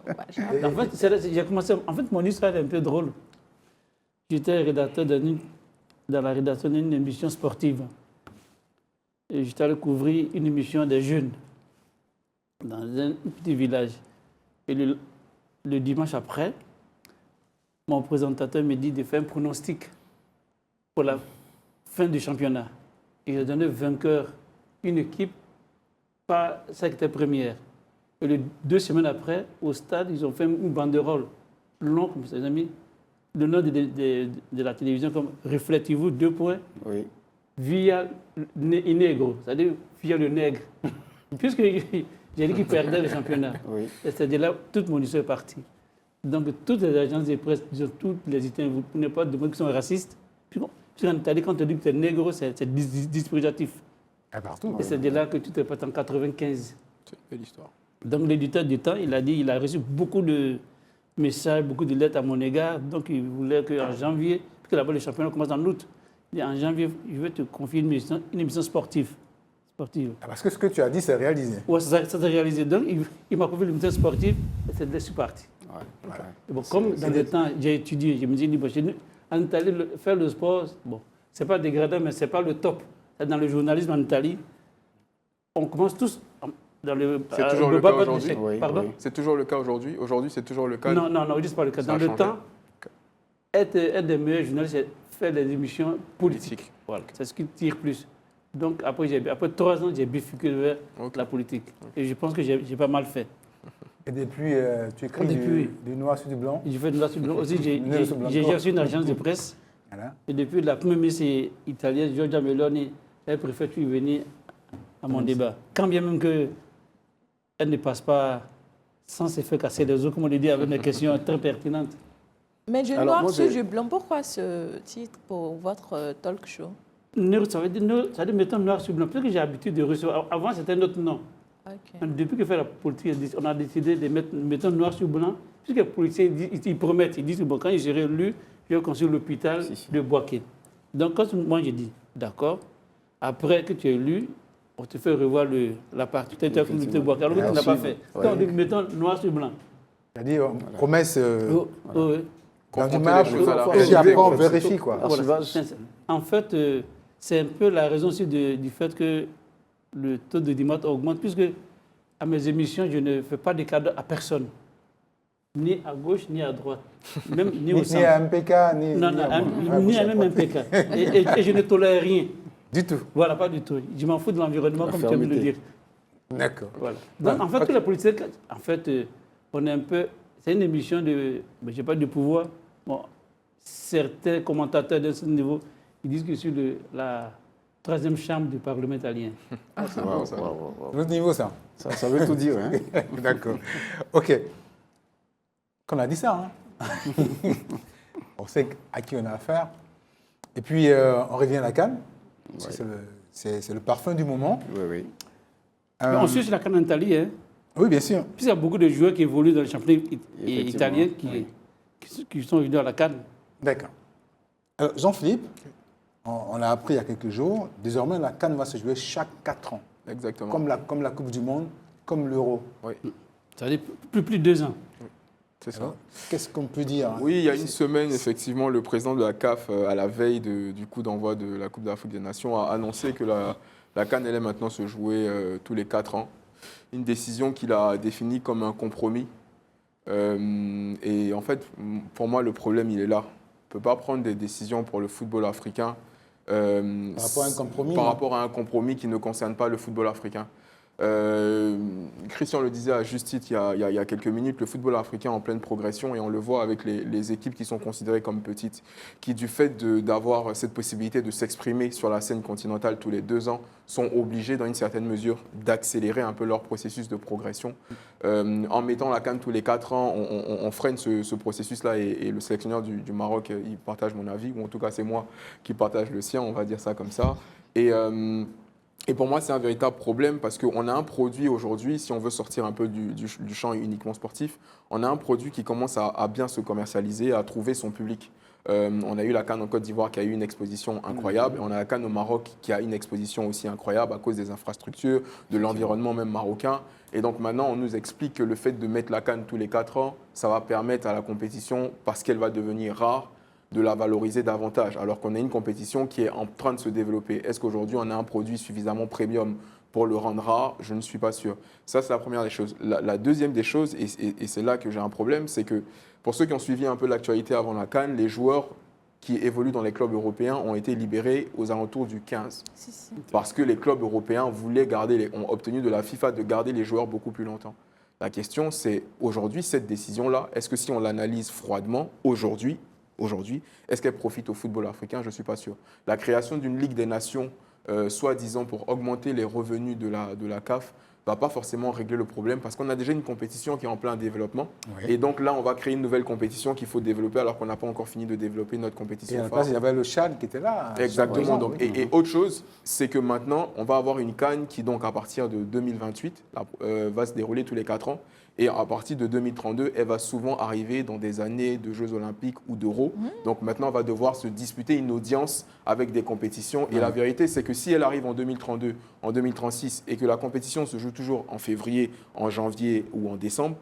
En fait, j'ai commencé. En fait, mon histoire est un peu drôle. J'étais rédacteur dans la rédaction d'une émission sportive. Et j'étais allé couvrir une émission des jeunes dans un petit village. Et le dimanche après, mon présentateur me dit de faire un pronostic pour la fin du championnat. Il a donné vainqueur une équipe, pas celle qui était première. Et 2 semaines après, au stade, ils ont fait une banderole longue, comme ça, ils ont mis le nom de la télévision comme « Reflétez-vous, 2 points oui. Via Negro », c'est-à-dire via le nègre. Puisque j'ai dit qu'il perdait le championnat. Oui. Et c'est-à-dire là, toute mon histoire est partie. Donc, toutes les agences de presse, toutes les Italiens, vous ne prenez pas de mots qui sont racistes. Puis en Italie, quand on dit que tu es négro, c'est disprivatif. Partout. Et c'est de là que tu te passes en 95. C'est une belle histoire. Donc, l'éditeur du Temps, il a reçu beaucoup de messages, beaucoup de lettres à mon égard. Donc, il voulait qu'en janvier, parce que là-bas, le championnat commence en août, il dit, en janvier, je vais te confier une émission sportive. Parce que ce que tu as dit, c'est réalisé. Oui, ça s'est réalisé. Donc, il m'a confié l'émission sportive et c'est de là que je suis parti. Ouais, voilà. Bon, comme dans le temps, j'ai étudié, je me dis, bon, en Italie, faire le sport, bon, ce n'est pas dégradant, mais ce n'est pas le top. Dans le journalisme en Italie, on commence tous dans le... C'est toujours le cas aujourd'hui. Pardon? C'est toujours le cas aujourd'hui. Aujourd'hui, c'est toujours le cas. Non, ce n'est pas le cas. Dans le temps, être des meilleurs journalistes, c'est faire des émissions politiques. Voilà, c'est ce qui tire plus. Donc, après 3 ans, j'ai bifurqué vers la politique. Et je pense que j'ai pas mal fait. Et depuis, tu écris du noir sur du blanc? J'ai fait du noir sur du blanc. Aussi, j'ai reçu une agence de presse. Voilà. Et depuis la première ministre italienne, Giorgia Meloni, elle préfère toujours venir à mon débat. Quand bien même qu'elle ne passe pas sans se faire casser les os, comme on le dit, avec des questions très pertinentes. Mais du noir sur du blanc, pourquoi ce titre pour votre talk show? Ça veut dire mettons noir sur blanc. Parce que j'ai l'habitude de recevoir. Avant, c'était un autre nom. Okay. Depuis que fait la politique, on a décidé de mettre noir sur blanc. Puisque les politiciens ils promettent, ils disent que bon, quand ils seront élus, je vais construire l'hôpital de Boaké. Donc, quand moi j'ai dit, d'accord, après que tu es élu, on te fait revoir la partie de Boaké. Alors que tu n'as pas fait. Ouais. Donc, mettons noir sur blanc. C'est-à-dire, promesse. Oui. Dans une marche, et après on vérifie, quoi. Voilà. En fait, c'est un peu la raison aussi du fait que le taux de dimanche augmente, puisque à mes émissions, je ne fais pas de cadeaux à personne, ni à gauche, ni à droite, même ni au centre. Ni à MPK, ni à même MPK. Et je ne tolère rien. Du tout. Voilà, pas du tout. Je m'en fous de l'environnement, comme tu as pu le dire. D'accord. Voilà. Donc, en fait, tous les politiciens, en fait, on est un peu... C'est une émission de... Je n'ai pas de pouvoir. Bon, certains commentateurs de ce niveau, ils disent que je suis la 3e chambre du Parlement italien. C'est notre niveau, ça. Ça veut tout dire. Hein. D'accord. OK. Qu'on a dit ça, hein. On sait à qui on a affaire. Et puis, on revient à la CAN. Ouais. C'est le parfum du moment. Oui, oui. Mais on suit sur la CAN en Italie, hein. Oui, bien sûr. Puis il y a beaucoup de joueurs qui évoluent dans le championnat italien qui sont venus à la CAN. D'accord. Alors, Jean-Philippe, on l'a appris il y a quelques jours, désormais la CAN va se jouer chaque 4 ans. Exactement. Comme la Coupe du Monde, comme l'Euro. Oui. Ça veut dire plus de 2 ans. C'est ça. Alors, qu'est-ce qu'on peut dire? Oui, il y a une semaine, effectivement, le président de la CAF, à la veille du coup d'envoi de la Coupe d'Afrique des Nations, a annoncé que la CAN allait maintenant se jouer tous les 4 ans. Une décision qu'il a définie comme un compromis. Et en fait, pour moi, le problème, il est là. On ne peut pas prendre des décisions pour le football africain par rapport à un compromis, par rapport à un compromis qui ne concerne pas le football africain. Christian le disait à juste titre il y a quelques minutes, le football africain est en pleine progression et on le voit avec les équipes qui sont considérées comme petites, qui du fait d'avoir cette possibilité de s'exprimer sur la scène continentale tous les 2 ans, sont obligées dans une certaine mesure d'accélérer un peu leur processus de progression. En mettant la CAN tous les 4 ans, on freine ce processus-là et le sélectionneur du Maroc, il partage mon avis, ou en tout cas c'est moi qui partage le sien, on va dire ça comme ça. Et pour moi, c'est un véritable problème parce qu'on a un produit aujourd'hui, si on veut sortir un peu du champ uniquement sportif, on a un produit qui commence à bien se commercialiser, à trouver son public. On a eu la CAN en Côte d'Ivoire qui a eu une exposition incroyable. Et on a la CAN au Maroc qui a une exposition aussi incroyable à cause des infrastructures, de l'environnement même marocain. Et donc maintenant, on nous explique que le fait de mettre la CAN tous les 4 ans, ça va permettre à la compétition, parce qu'elle va devenir rare, de la valoriser davantage, alors qu'on a une compétition qui est en train de se développer. Est-ce qu'aujourd'hui, on a un produit suffisamment premium pour le rendre rare? Je ne suis pas sûr. Ça, c'est la première des choses. La deuxième des choses, et c'est là que j'ai un problème, c'est que pour ceux qui ont suivi un peu l'actualité avant la CAN, les joueurs qui évoluent dans les clubs européens ont été libérés aux alentours du 15. Parce que les clubs européens ont obtenu de la FIFA de garder les joueurs beaucoup plus longtemps. La question, c'est aujourd'hui, cette décision-là, est-ce que si on l'analyse froidement, aujourd'hui, est-ce qu'elle profite au football africain? Je ne suis pas sûr. La création d'une Ligue des Nations, soi-disant pour augmenter les revenus de la CAF, ne va pas forcément régler le problème parce qu'on a déjà une compétition qui est en plein développement. Oui. Et donc là, on va créer une nouvelle compétition qu'il faut développer alors qu'on n'a pas encore fini de développer notre compétition. Et il y avait le Tchad qui était là. Exactement. Donc, et autre chose, c'est que maintenant, on va avoir une CAN qui, donc, à partir de 2028, va se dérouler tous les 4 ans. Et à partir de 2032, elle va souvent arriver dans des années de Jeux Olympiques ou d'Euro. Donc maintenant, on va devoir se disputer une audience avec des compétitions. Et la vérité, c'est que si elle arrive en 2032, en 2036, et que la compétition se joue toujours en février, en janvier ou en décembre,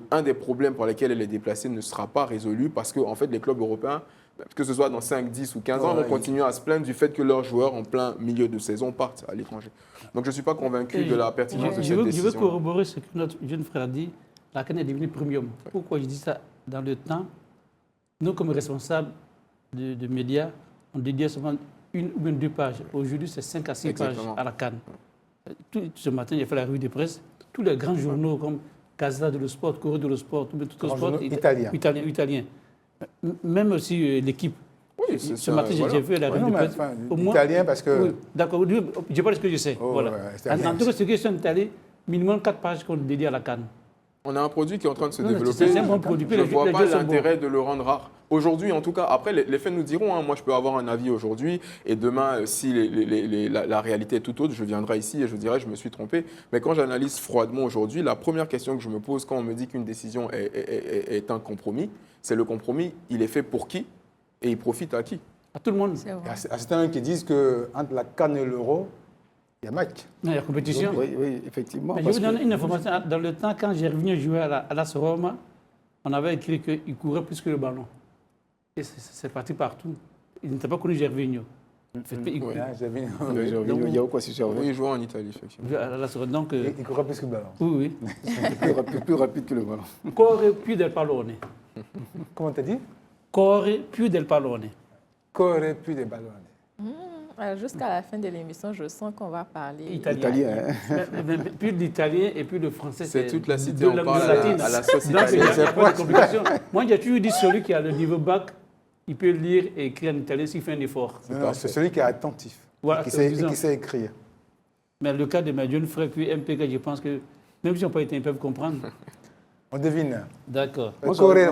un des problèmes pour lesquels elle est déplacée ne sera pas résolu parce que en fait, les clubs européens, que ce soit dans 5, 10 ou 15 ans, vont continuer à se plaindre du fait que leurs joueurs, en plein milieu de saison, partent à l'étranger. Donc je ne suis pas convaincu de la pertinence de cette décision. Je veux corroborer ce que notre jeune frère a dit. La CAN est devenue premium. Pourquoi je dis ça? Dans le temps, nous, comme responsables de médias, on dédiait seulement 1 ou bien 2 pages. Aujourd'hui, c'est 5 à 6 pages à la CAN. Ce matin, j'ai fait la revue de presse. Tous les grands journaux comme Gazeta dello Sport, Corriere dello Sport, tout le sport italien. Même aussi l'équipe. Oui, ce matin, j'ai vu la revue de presse. Italien parce que... Oui, d'accord, je parle de ce que je sais. Voilà. En tout cas, ce qui est en Italie, minimum 4 pages qu'on dédie à la CAN. On a un produit qui est en train de se développer. C'est un bon produit. Je ne vois pas l'intérêt de le rendre rare. Aujourd'hui, en tout cas, après, les faits nous diront. Moi, je peux avoir un avis aujourd'hui et demain, si la réalité est tout autre, je viendrai ici et je dirai je me suis trompé. Mais quand j'analyse froidement aujourd'hui, la première question que je me pose quand on me dit qu'une décision est un compromis, c'est le compromis, il est fait pour qui et il profite à qui? À tout le monde. Il y a certains qui disent qu'entre la CAN et l'Euro, il y a match. Il y a compétition. Oui, effectivement. Mais je vous donne une information. Dans le temps, quand j'ai revenu jouer à la Roma, on avait écrit qu'il courait plus que le ballon. Et c'est parti partout. Il n'était pas connu Gervinho. Il y a quoi si Gervinho? Il jouait en Italie, effectivement. Donc, il courait plus que le ballon. Oui. plus rapide que le ballon. Corre più del pallone. Comment t'as dit? Corre più del pallone. Corre più del pallone. Jusqu'à la fin de l'émission, je sens qu'on va parler italien. Plus l'italien et plus le français. C'est toute la cité, on parle à la société. Donc, il n'y a pas de complication. Moi, j'ai toujours dit celui qui a le niveau bac, il peut lire et écrire en italien s'il fait un effort. C'est celui qui est attentif, voilà, qui sait écrire. Mais le cas de mes jeunes frères, puis MPK, je pense que même s'ils n'ont pas été, ils peuvent comprendre. On devine. D'accord. Au Corée,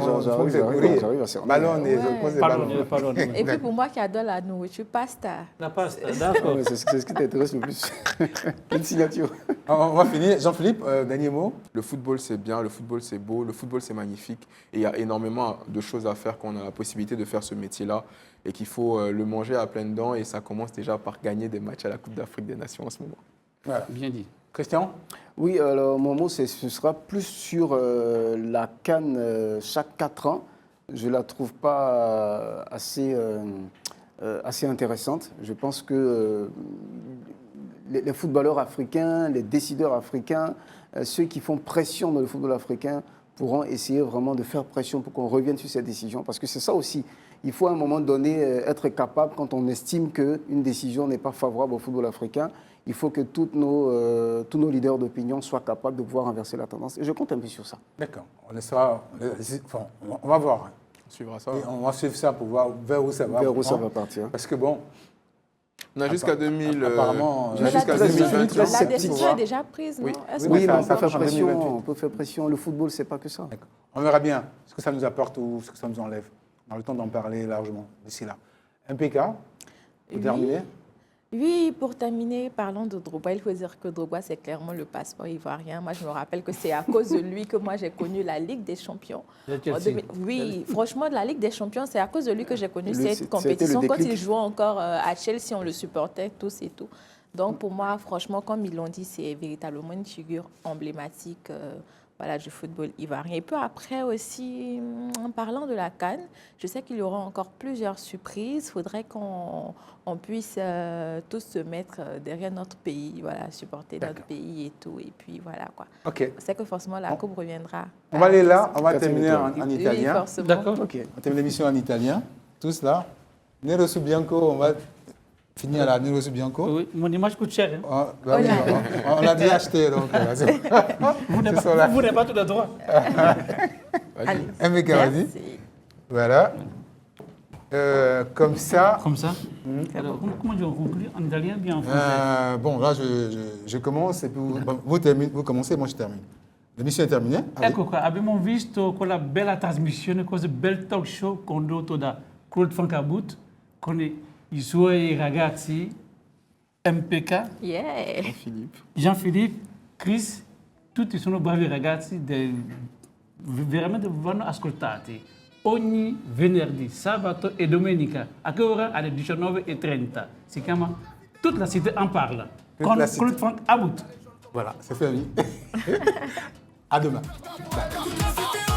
j'arrive à cerner. Ballon et Pardon. Et puis pour moi qui adore la nourriture, pasta. La pasta, d'accord. C'est ce qui t'intéresse le plus. Quelle signature. On va finir. Jean-Philippe, dernier mot. Le football, c'est bien, le football, c'est beau, le football, c'est magnifique. Et il y a énormément de choses à faire quand on a la possibilité de faire ce métier-là et qu'il faut le manger à pleines dents. Et ça commence déjà par gagner des matchs à la Coupe d'Afrique des Nations en ce moment. Voilà. Bien dit. Christian? Oui, alors mon mot, ce sera plus sur la CAN chaque 4 ans. Je ne la trouve pas assez intéressante. Je pense que les footballeurs africains, les décideurs africains, ceux qui font pression dans le football africain pourront essayer vraiment de faire pression pour qu'on revienne sur ces décisions. Parce que c'est ça aussi. Il faut à un moment donné être capable, quand on estime qu'une décision n'est pas favorable au football africain, il faut que tous nos leaders d'opinion soient capables de pouvoir inverser la tendance. Et je compte un peu sur ça. D'accord. On va voir. On suivra ça. Et on va suivre ça pour voir vers où ça va. Vers où ça va partir. Parce que bon... On a jusqu'à 2000. Apparemment, jusqu'à 2028. La décision est déjà prise, non? Oui, mais on peut faire pression. Le football, c'est pas que ça. On verra bien ce que ça nous apporte ou ce que ça nous enlève. On a le temps d'en parler largement d'ici là. MPK, pour terminer. Oui, pour terminer, parlons de Drogba. Il faut dire que Drogba, c'est clairement le passeport ivoirien. Moi, je me rappelle que c'est à cause de lui que moi, j'ai connu la Ligue des Champions. Oui, franchement, la Ligue des Champions, c'est à cause de lui que j'ai connu cette compétition. Quand il jouait encore à Chelsea, on le supportait tous et tout. Donc, pour moi, franchement, comme ils l'ont dit, c'est véritablement une figure emblématique du football ivoirien. Et puis après aussi, en parlant de la CAN, je sais qu'il y aura encore plusieurs surprises. Il faudrait qu'on puisse tous se mettre derrière notre pays, supporter notre pays et tout. Et puis voilà quoi. Ok. C'est que forcément la coupe reviendra. On va aller là, on va terminer en italien. Oui, forcément. D'accord. Ok. On termine l'émission en italien. Tous là. Nero su bianco, on va finir à la Nero su bianco. Oui, mon image coûte cher. Hein? On l'a déjà acheté donc. Vous n'avez pas tout le droit. MPK, vas-y. Voilà. Comme ça. Comme ça. Alors, comment je conclue en italien bien en français? Bon, là, je commence et puis vous commencez, moi je termine. L'émission è terminata. Ecco qua, abbiamo visto quella bella trasmissione, questo bel talk show condotto da Claude Fankabut con i suoi ragazzi MPK, Jean-Philippe, Chris, tutti sono bravi ragazzi, veramente vanno ascoltati ogni venerdì, sabato e domenica. A che ora? Alle 19:30. Si chiama Toute la cité en parle con Claude Fankabut. Voilà, c'est fini. À demain. Bye.